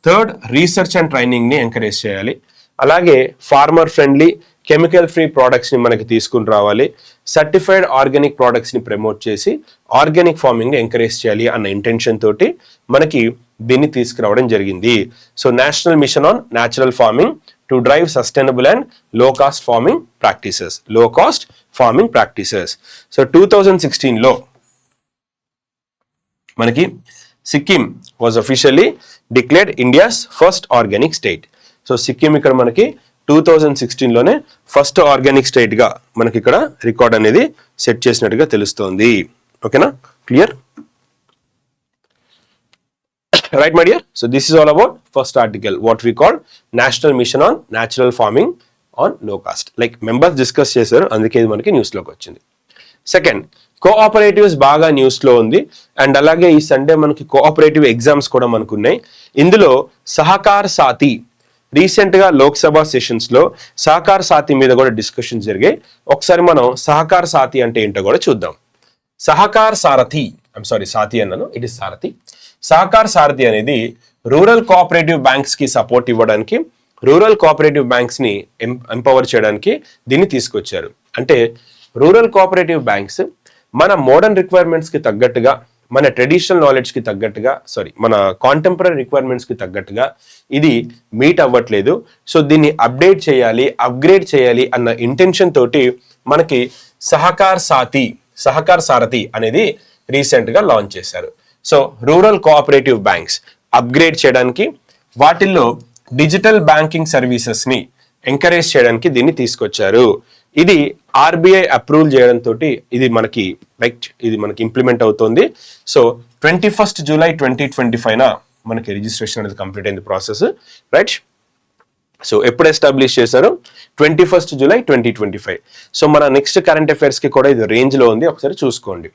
థర్డ్, రీసెర్చ్ అండ్ ట్రైనింగ్ ని ఎంకరేజ్ చేయాలి. అలాగే farmer friendly chemical free products ని మనకి తీసుకుని రావాలి. సర్టిఫైడ్ ఆర్గానిక్ ప్రోడక్ట్స్ ని ప్రమోట్ చేసి ఆర్గానిక్ ఫార్మింగ్ ని ఎంకరేజ్ చేయాలి అన్న ఇంటెన్షన్ తోటి మనకి దీన్ని తీసుకురావడం జరిగింది. So national mission on natural farming to drive sustainable and low cost farming practices. So 2016లో మనకి Sikkim was officially declared India's first organic state. So Sikkim ఇక్కడ మనకి 2016లోనే ఫస్ట్ ఆర్గానిక్ స్టేట్ గా మనకి ఇక్కడ రికార్డ్ అనేది సెట్ చేసినట్టుగా తెలుస్తోంది. ఓకేనా, clear? Right, my dear? So this is all about first article, what we call National Mission on Natural Farming on Low Cost. Like members discuss చేశారు, అందుకే ఇది మనకి న్యూస్ లోకి వచ్చింది. సెకండ్, కోఆపరేటివ్స్ బాగా న్యూస్ లో ఉంది. అండ్ అలాగే ఈ సండే మనకి కోఆపరేటివ్ ఎగ్జామ్స్ కూడా మనకు ఉన్నాయి. ఇందులో సహకార్ సాథి, రీసెంట్ గా లోక్సభ సెషన్స్ లో సహకార్ సాథి మీద కూడా డిస్కషన్ జరిగాయి. ఒకసారి మనం సహకార్ సాథి అంటే ఏంటో కూడా చూద్దాం. సహకార్ సారథి, సాథి అన్నాను, ఇట్ ఇస్ సారథి. సహకార్ సారథి అనేది రూరల్ కోఆపరేటివ్ బ్యాంక్స్ కి సపోర్ట్ ఇవ్వడానికి, రూరల్ కోఆపరేటివ్ బ్యాంక్స్ ని ఎంపవర్ చేయడానికి దీన్ని తీసుకొచ్చారు. అంటే రూరల్ కోఆపరేటివ్ బ్యాంక్స్ మన మోడర్న్ రిక్వైర్మెంట్స్ కి తగ్గట్టుగా, మన ట్రెడిషనల్ నాలెడ్జ్ కి తగ్గట్టుగా, మన కాంటెంపరీ రిక్వైర్మెంట్స్ కి తగ్గట్టుగా ఇది మీట్ అవ్వట్లేదు. సో దీన్ని అప్డేట్ చేయాలి, అప్గ్రేడ్ చేయాలి అన్న ఇంటెన్షన్ తోటి మనకి సహకార్ సారథి అనేది రీసెంట్ గా లాంచ్ చేశారు. So rural cooperative banks upgrade చేయడానికి, వాటిల్లో డిజిటల్ బ్యాంకింగ్ సర్వీసెస్ ని ఎంకరేజ్ చేయడానికి దీన్ని తీసుకొచ్చారు. ఇది ఆర్బీఐ అప్రూవల్ చేయడంతో ఇది మనకి ఇంప్లిమెంట్ అవుతుంది. సో 21 జూలై 2025 మనకి రిజిస్ట్రేషన్ అనేది కంప్లీట్ అయింది ప్రాసెస్, రైట్? సో ఎప్పుడు ఎస్టాబ్లిష్ చేశారు? 21 జూలై 2025. సో మన నెక్స్ట్ కరెంట్ అఫైర్స్ కి కూడా ఇది రేంజ్ లో ఉంది, ఒకసారి చూసుకోండి.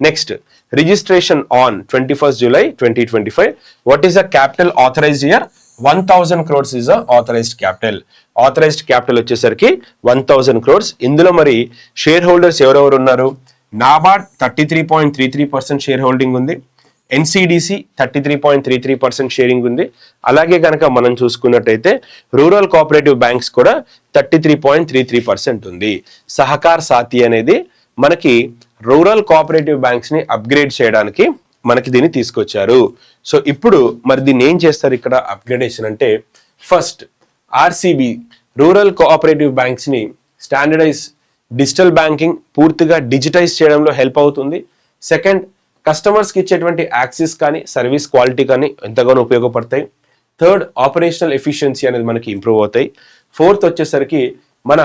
Next, registration on 21 July 2025. What is the capital authorised year? 1000 crores is the authorized capital. Authorized capital వచ్చేసరికి 1000 crores. ఇందులో మరి షేర్ హోల్డర్స్ ఎవరెవరు ఉన్నారు? నాబార్డ్ 33.33% షేర్ హోల్డింగ్ ఉంది. ఎన్సిడిసి 33.33% షేరింగ్ ఉంది. అలాగే కనుక మనం చూసుకున్నట్టయితే రూరల్ కోఆపరేటివ్ బ్యాంక్స్ కూడా 33.33% ఉంది. సహకార్ సాథి అనేది మనకి రూరల్ కోఆపరేటివ్ బ్యాంక్స్ ని అప్గ్రేడ్ చేయడానికి మనకి దీన్ని తీసుకొచ్చారు. సో ఇప్పుడు మరి దీన్ని ఏం చేస్తారు ఇక్కడ అప్గ్రేడేషన్ అంటే? First, RCB rural cooperative banks ని స్టాండర్డైజ్, డిజిటల్ బ్యాంకింగ్ పూర్తిగా డిజిటైజ్ చేయడంలో హెల్ప్ అవుతుంది. సెకండ్, కస్టమర్స్ కి ఇచ్చేటువంటి యాక్సెస్ కానీ సర్వీస్ క్వాలిటీ కానీ ఎంతగానో ఉపయోగపడతాయి. థర్డ్, ఆపరేషనల్ ఎఫిషియన్సీ అనేది మనకి ఇంప్రూవ్ అవుతాయి. ఫోర్త్ వచ్చేసరికి మన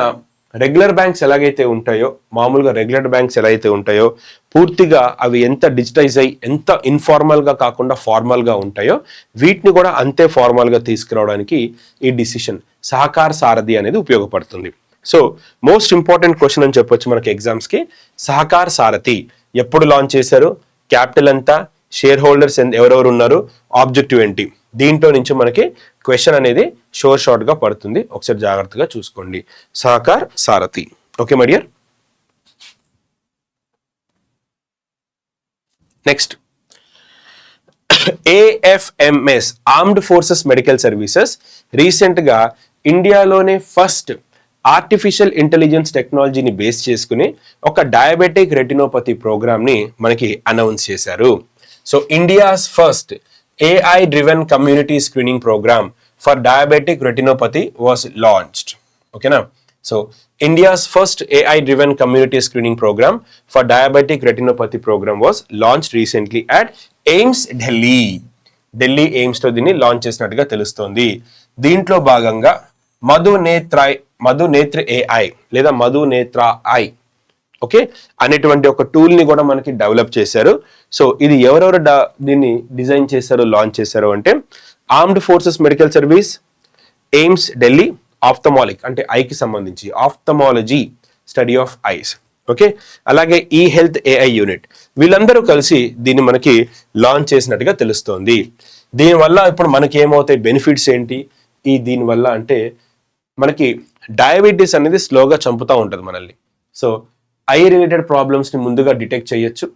రెగ్యులర్ బ్యాంక్స్ ఎలాగైతే ఉంటాయో, మామూలుగా రెగ్యులర్ బ్యాంక్స్ ఎలా అయితే ఉంటాయో పూర్తిగా అవి ఎంత డిజిటైజ్ అయ్యి ఎంత ఇన్ఫార్మల్ గా కాకుండా ఫార్మల్ గా ఉంటాయో వీటిని కూడా అంతే ఫార్మల్ గా తీసుకురావడానికి ఈ డిసిషన్ సహకార్ సారథి అనేది ఉపయోగపడుతుంది. సో మోస్ట్ ఇంపార్టెంట్ క్వశ్చన్ అని చెప్పొచ్చు మనకి ఎగ్జామ్స్ కి. సహకార్ సారథి ఎప్పుడు లాంచ్ చేశారు? క్యాపిటల్ ఎంత? షేర్ హోల్డర్స్ ఎవరెవరు ఉన్నారు? ఆబ్జెక్టివ్ ఏంటి? దీంట్లో నుంచి మనకి క్వశ్చన్ అనేది షార్ట్ గా పడుతుంది, ఒకసారి జాగ్రత్తగా చూసుకోండి. Sahakar Sarathi. Okay my dear. Next, AFMS armed forces medical services recent గా ఇండియాలోనే ఫస్ట్ ఆర్టిఫిషియల్ ఇంటెలిజెన్స్ టెక్నాలజీని బేస్ చేసుకుని ఒక డయాబెటిక్ రెటినోపతి ప్రోగ్రామ్ ని మనకి అనౌన్స్ చేశారు. So India's first AI driven community screening program for diabetic retinopathy was launched. Okay na? So India's first AI driven community screening program for diabetic retinopathy program was launched recently at AIIMS Delhi AIIMS లో దీన్ని launch చేసినట్టుగా తెలుస్తోంది. దీంట్లో భాగంగా మధు నేత్ర AI లేదా మధు నేత్ర I okay అనేటువంటి ఒక టూల్ ని కూడా మనకి డెవలప్ చేశారు. సో ఇది ఎవరెవరు దీన్ని డిజైన్ చేశారు, లాంచ్ చేశారు అంటే armed forces medical service, AIIMS Delhi, ophthalmic అంటే ఐకి సంబంధించి ophthalmology study of eyes, okay, అలాగే ఈ హెల్త్ AI యూనిట్, వీళ్ళందరూ కలిసి దీన్ని మనకి లాంచ్ చేసినట్టుగా తెలుస్తోంది. దీనివల్ల ఇప్పుడు మనకి ఏమవుతాయి, బెనిఫిట్స్ ఏంటి దీనివల్ల అంటే మనకి డయాబెటీస్ అనేది స్లోగా చంపుతూ ఉంటుంది మనల్ని. సో ఐ రిలేటెడ్ ప్రాబ్లమ్స్ ని ముందుగా డిటెక్ట్ చేయొచ్చు.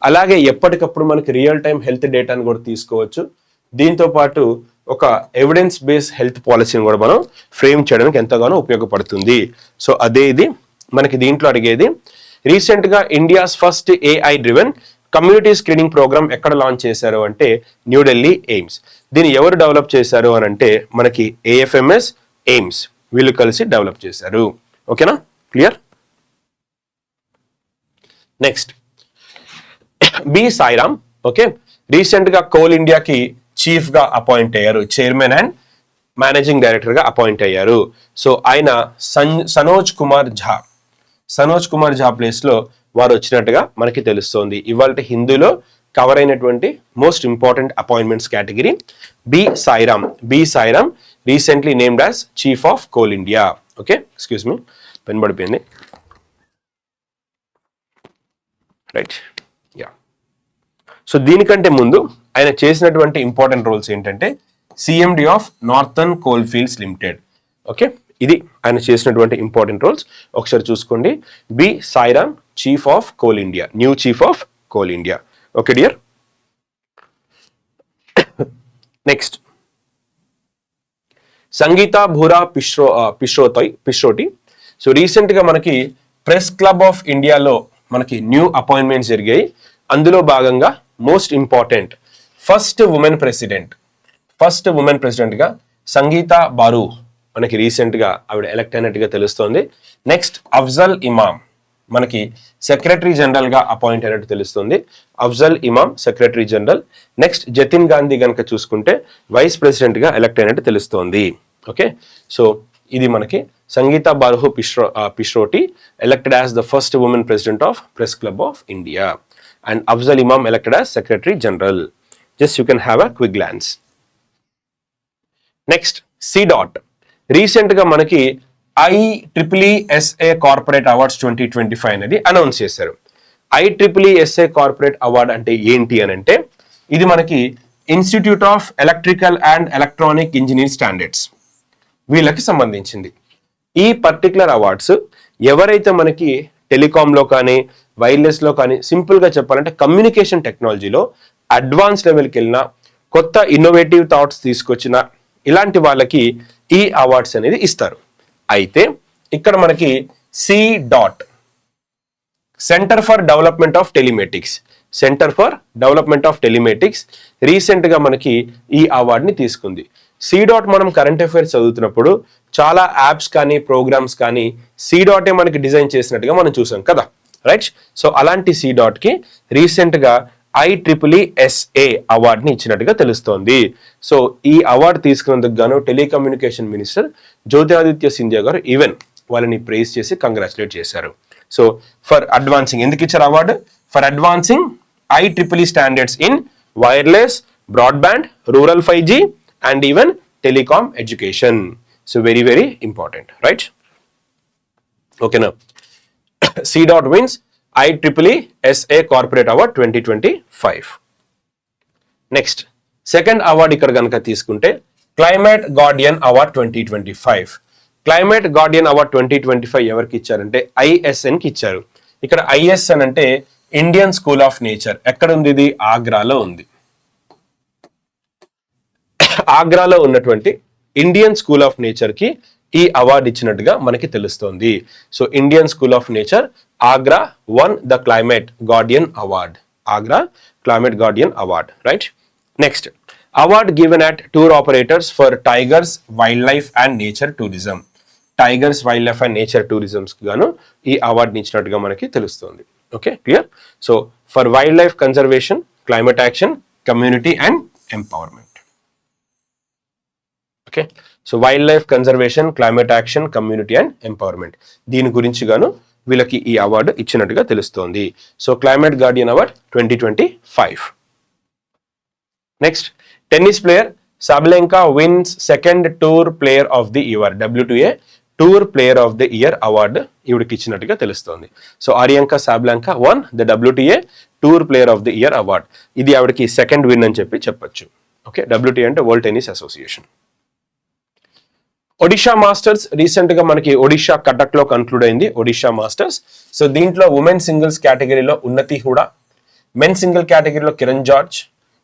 అలాగే ఎప్పటికప్పుడు మనకి రియల్ టైం హెల్త్ డేటాను కూడా తీసుకోవచ్చు. దీంతో పాటు ఒక ఎవిడెన్స్ బేస్డ్ హెల్త్ పాలసీని కూడా మనం ఫ్రేమ్ చేయడానికి ఎంతగానో ఉపయోగపడుతుంది. సో అదే ఇది మనకి దీంట్లో అడిగేది. రీసెంట్ గా India's first AI driven community screening programme ఎక్కడ లాంచ్ చేశారు అంటే న్యూఢిల్లీ ఎయిమ్స్. దీన్ని ఎవరు డెవలప్ చేశారు అని అంటే మనకి AFMS ఎయిమ్స్ వీళ్ళు కలిసి డెవలప్ చేశారు. ఓకేనా, clear? Next, B Sairam. Okay, recent గా కోల్ ఇండియాకి చీఫ్ గా అపాయింట్ అయ్యారు, చైర్మన్ అండ్ మేనేజింగ్ డైరెక్టర్ గా అపాయింట్ అయ్యారు. సో ఆయన సనోజ్ కుమార్ ఝా ప్లేస్ లో వారు వచ్చినట్టుగా మనకి తెలుస్తోంది. ఇవాళ హిందూలో కవర్ అయినటువంటి most important appointments category. B Sairam recently named as chief of coal India. Okay, excuse me, pen పడిపోయింది. Right, yeah. సో దీనికంటే ముందు ఆయన చేసినటువంటి ఇంపార్టెంట్ రోల్స్ ఏంటంటే CMD of northern coal fields limited. Okay, ఇది ఆయన చేసినటువంటి ఇంపార్టెంట్ రోల్స్. ఒకసారి చూసుకోండి. B Sairam, chief of coal India, new chief of coal India. Okay dear. Next, Sangeeta Boora Pishroti. So recent గా మనకి ప్రెస్ క్లబ్ ఆఫ్ ఇండియాలో మనకి న్యూ అపాయింట్మెంట్స్ జరిగాయి. అందులో భాగంగా most important first women president గా సంగీత బారు మనకి రీసెంట్ గా ఆవిడ ఎలక్ట్ అయినట్టుగా తెలుస్తోంది. నెక్స్ట్, అఫ్జల్ ఇమామ్ మనకి సెక్రటరీ జనరల్ గా అపాయింట్ అయినట్టు తెలుస్తుంది. Afzal Imam secretary general. Next, Jatin Gandhi గనక చూసుకుంటే వైస్ ప్రెసిడెంట్ గా ఎలక్ట్ అయినట్టు తెలుస్తోంది. ఓకే, సో ఇది మనకి సంగీత బారు పిశ్రోటి elected as the first woman president of Press Club of India, and Afzal Imam elected as Secretary General. Just you can have a quick glance. Next, C.Dot. Recent గా మనకి IEEE corporate awards 2025 అనేది announce చేశారు. IEEE corporate award అంటే ఏంటి అని అంటే, ఇది మనకి institute of electrical and electronic engineering standards వీళ్ళకి సంబంధించింది. ఈ పర్టికులర్ అవార్డ్స్ ఎవరైతే మనకి టెలికాంలో కానీ వైర్లెస్లో కానీ సింపుల్గా చెప్పాలంటే కమ్యూనికేషన్ టెక్నాలజీలో అడ్వాన్స్ లెవెల్కి వెళ్ళినా, కొత్త ఇన్నోవేటివ్ థాట్స్ తీసుకొచ్చిన ఇలాంటి వాళ్ళకి ఈ అవార్డ్స్ అనేది ఇస్తారు. అయితే ఇక్కడ మనకి C.Dot centre for development of telematics రీసెంట్గా మనకి ఈ అవార్డ్ని తీసుకుంది. C.Dot మనం కరెంట్ అఫైర్స్ చదువుతున్నప్పుడు చాలా యాప్స్ కానీ ప్రోగ్రామ్స్ కానీ C.Dot మనకి డిజైన్ చేసినట్టుగా మనం చూసాం కదా, రైట్? సో అలాంటి C.Dot కి రీసెంట్గా IEEE అవార్డ్ని ఇచ్చినట్టుగా తెలుస్తోంది. సో ఈ అవార్డు తీసుకున్నందుకు గాను టెలికమ్యూనికేషన్ మినిస్టర్ జ్యోతిరాదిత్య సింధియా గారు ఈవెన్ వాళ్ళని ప్రైజ్ చేసి కంగ్రాచులేట్ చేశారు. సో ఫర్ అడ్వాన్సింగ్, ఎందుకు ఇచ్చారు award? For advancing IEEE standards in wireless, broadband, rural 5G and even telecom education. So very, very important, right? Okay, now C.Dot wins IEEE Corporate Award 2025. Next, second award ikkada ganaka తీసుకుంటే Climate Guardian Award 2025. Climate Guardian Award 2025 ఎవరికి ఇచ్చారంటే ISN కి ఇచ్చారు. ఇక్కడ ISN అంటే Indian school of nature. ఎక్కడ ఉంది ఇది? ఆగ్రాలో ఉంది. ఆగ్రాలో ఉన్నటువంటి ఇండియన్ స్కూల్ ఆఫ్ నేచర్ కి ఈ అవార్డు ఇచ్చినట్టుగా మనకి తెలుస్తోంది. So Indian school of nature Agra one the climate guardian award. Agra climate guardian award, right? Next, award given at tour operators for tigers, wild life and nature tourism. Tigers, wild life and nature tourisms గాను ఈ అవార్డుని ఇచ్చినట్టుగా మనకి తెలుస్తుంది. Okay, clear? So for wild life conservation, climate action, community and empowerment. Okay, so wild life conservation, climate action, community and empowerment, దీని గురించి గాను వీళ్ళకి ఈ అవార్డు ఇచ్చినట్టుగా తెలుస్తోంది. So climate guardian award 2025. Next, tennis player Sabalenka wins second tour player of the year, WTA tour player of the year award ఈవిడికి ఇచ్చినట్టుగా తెలుస్తోంది. So Aryna Sabalenka won the WTA tour player of the year award. ఇది ఆవిడకి second win అని చెప్పొచ్చు. ఓకే, WTA అంటే world tennis association. Odisha masters recent గా మనకి ఒడిషా కటక్ లో కన్క్లూడ్ అయింది. ఒడిషా మాస్టర్స్. సో దీంట్లో ఉమెన్ సింగిల్స్ కేటగిరీలో ఉన్నతి హుడా, మెన్ సింగిల్ కేటగిరీలో కిరణ్ జార్జ్,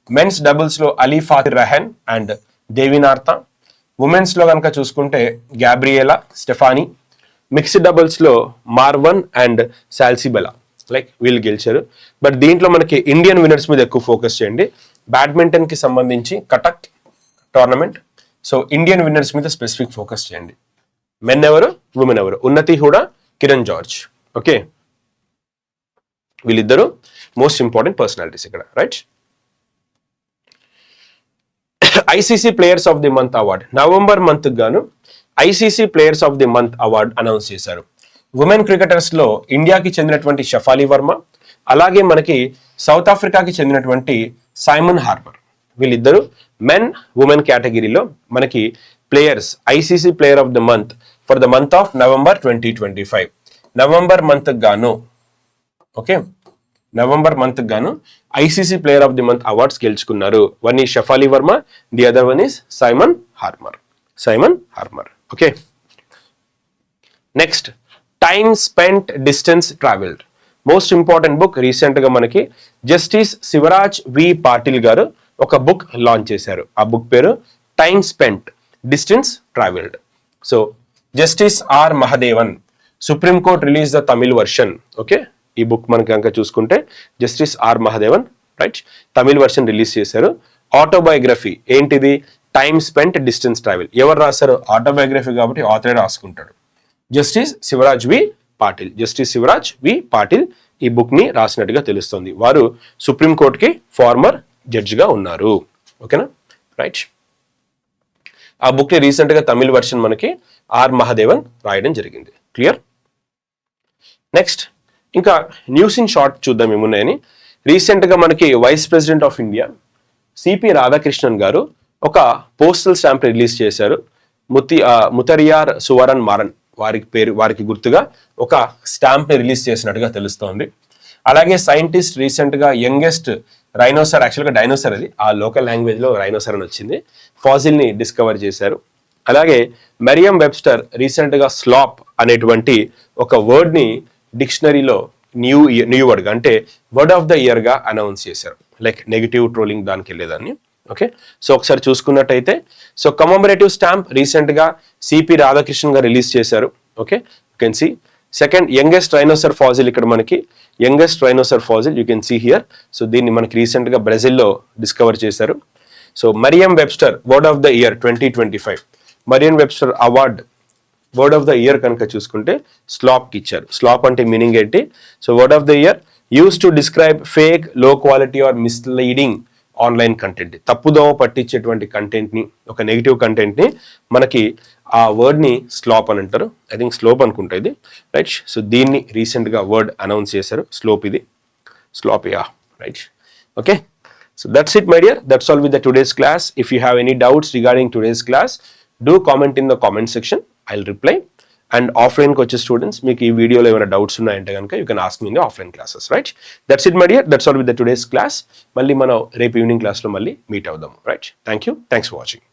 మెన్స్ డబుల్స్ లో అలీ ఫాతిర్ రెహన్ అండ్ దేవినార్తా, ఉమెన్స్ లో కనుక చూసుకుంటే గ్యాబ్రియేలా స్టెఫానీ, మిక్స్డ్ డబుల్స్ లో మార్వన్ అండ్ సాల్సిబెలా, లైక్ వీళ్ళు గెలిచారు. బట్ దీంట్లో మనకి ఇండియన్ విన్నర్స్ మీద ఎక్కువ ఫోకస్ చేయండి. బ్యాడ్మింటన్ కి సంబంధించి Cuttack tournament, so Indian winners మీద స్పెసిఫిక్ ఫోకస్ చేయండి. మెన్ ఎవరు, ఉమెన్ ఎవరు? ఉన్నతి హుడా, కిరణ్ జార్జ్. ఓకే, వీళ్ళిద్దరు మోస్ట్ ఇంపార్టెంట్ పర్సనాలిటీస్ ఇక్కడ, right? ICC players of the month award November month గాను ICC players of the month award announce చేశారు. ఉమెన్ క్రికెటర్స్ లో ఇండియాకి చెందినటువంటి షఫాలి వర్మ, అలాగే మనకి సౌత్ ఆఫ్రికాకి చెందినటువంటి సైమన్ హార్పర్. వీళ్ళిద్దరు మెన్ ఉమెన్ కేటగిరీలో మనకి players, ICC player of the month for the month of November 2025. November month గాను, ఓకే, నవంబర్ మంత్ గాను ICC player of the month awards గెలుచుకున్నారు. One is Shafali Verma, the other one is Simon Harper. Okay. Next, time spent distance travelled. Most important book. Recent గా మనకి justice Shivraj వి పాటిల్ గారు ఒక book launch చేశారు. ఆ book పేరు time spent distance travelled. So justice R Mahadevan, supreme court release the Tamil version. Okay, ఈ book మనకి కనుక చూసుకుంటే justice R Mahadevan, right, Tamil version release చేశారు. ఆటోబయోగ్రఫీ ఏంటిది? Time spent distance travel. ఎవరు రాశారు? ఆటోబయోగ్రఫీ కాబట్టి ఆథరే రాసుకుంటాడు. జస్టిస్ శివరాజ్ వి పాటిల్. జస్టిస్ శివరాజ్ వి పాటిల్ ఈ బుక్ ని రాసినట్టుగా తెలుస్తుంది. వారు సుప్రీం కోర్టుకి ఫార్మర్ జడ్జిగా ఉన్నారు. ఓకేనా, రైట్. ఆ బుక్ ని రీసెంట్ గా తమిళ్ వర్షన్ మనకి ఆర్ మహదేవన్ రాయడం జరిగింది. క్లియర్. నెక్స్ట్, ఇంకా న్యూస్ ఇన్ షార్ట్ చూద్దాం ఏమున్నాయని. రీసెంట్ గా మనకి vice president of India CP Radhakrishnan garu ఒక పోస్టల్ స్టాంప్ రిలీజ్ చేశారు. ముతరియార్ సువరన్ మారన్ వారికి గుర్తుగా ఒక స్టాంప్ ని రిలీజ్ చేసినట్టుగా తెలుస్తోంది. అలాగే సైంటిస్ట్ రీసెంట్ గా యంగెస్ట్ రైనోసర్, యాక్చువల్గా డైనోసర్ అది, ఆ లోకల్ లాంగ్వేజ్ లో రైనోసర్ అని వచ్చింది, ఫాజిల్ ని డిస్కవర్ చేశారు. అలాగే మెరియం వెబ్స్టర్ రీసెంట్ గా స్లాప్ అనేటువంటి ఒక వర్డ్ ని డిక్షనరీలో న్యూ వర్డ్ అంటే వర్డ్ ఆఫ్ ద ఇయర్ గా అనౌన్స్ చేశారు. లైక్ నెగిటివ్ ట్రోలింగ్ దానికి వెళ్ళేదాన్ని. ఓకే, సో ఒకసారి చూసుకున్నట్టయితే, సో కమమరేటివ్ స్టాంప్ రీసెంట్ గా సిపి రాధాకృష్ణన్ గారు రిలీజ్ చేశారు. Okay, you can see. Second, youngest rhinoceros fossil, ఇక్కడ మనకి youngest rhinoceros fossil you can see here. So దీన్ని మనకి రీసెంట్ గా బ్రెజిల్లో డిస్కవర్ చేశారు. So Mariam Webster word of the year 2025, Merriam Webster award word of the year కనుక చూసుకుంటే slap కి ఇచ్చారు. స్లాప్ అంటే మీనింగ్ ఏంటి? So word of the year use to describe fake, low quality or misleading online content. తప్పుదోవ పట్టించేటువంటి content ని, ఒక నెగిటివ్ కంటెంట్ ని మనకి ఆ వర్డ్ ని స్లాప్ అని అంటారు. ఐ థింక్ స్లోప్ అనుకుంటా ఇది, రైట్. సో దీన్ని రీసెంట్ గా వర్డ్ అనౌన్స్ చేశారు, స్లోప్. ఇది slap, yeah, right. Okay, so that's it my dear, that's all with the today's class. If you have any doubts regarding today's class, do comment in the comment section, I will reply. And ఆఫ్లైన్కి వచ్చే students, మీకు ఈ వీడియోలో ఏమైనా doubts ఉన్నాయంటే కనుక you can ask me in the offline classes, right. That's it my dear, that's all with the today's class. మళ్ళీ మనం రేపు ఈవినింగ్ క్లాస్లో మళ్ళీ మీట్ అవుదాము, right. Thank you, thanks for watching.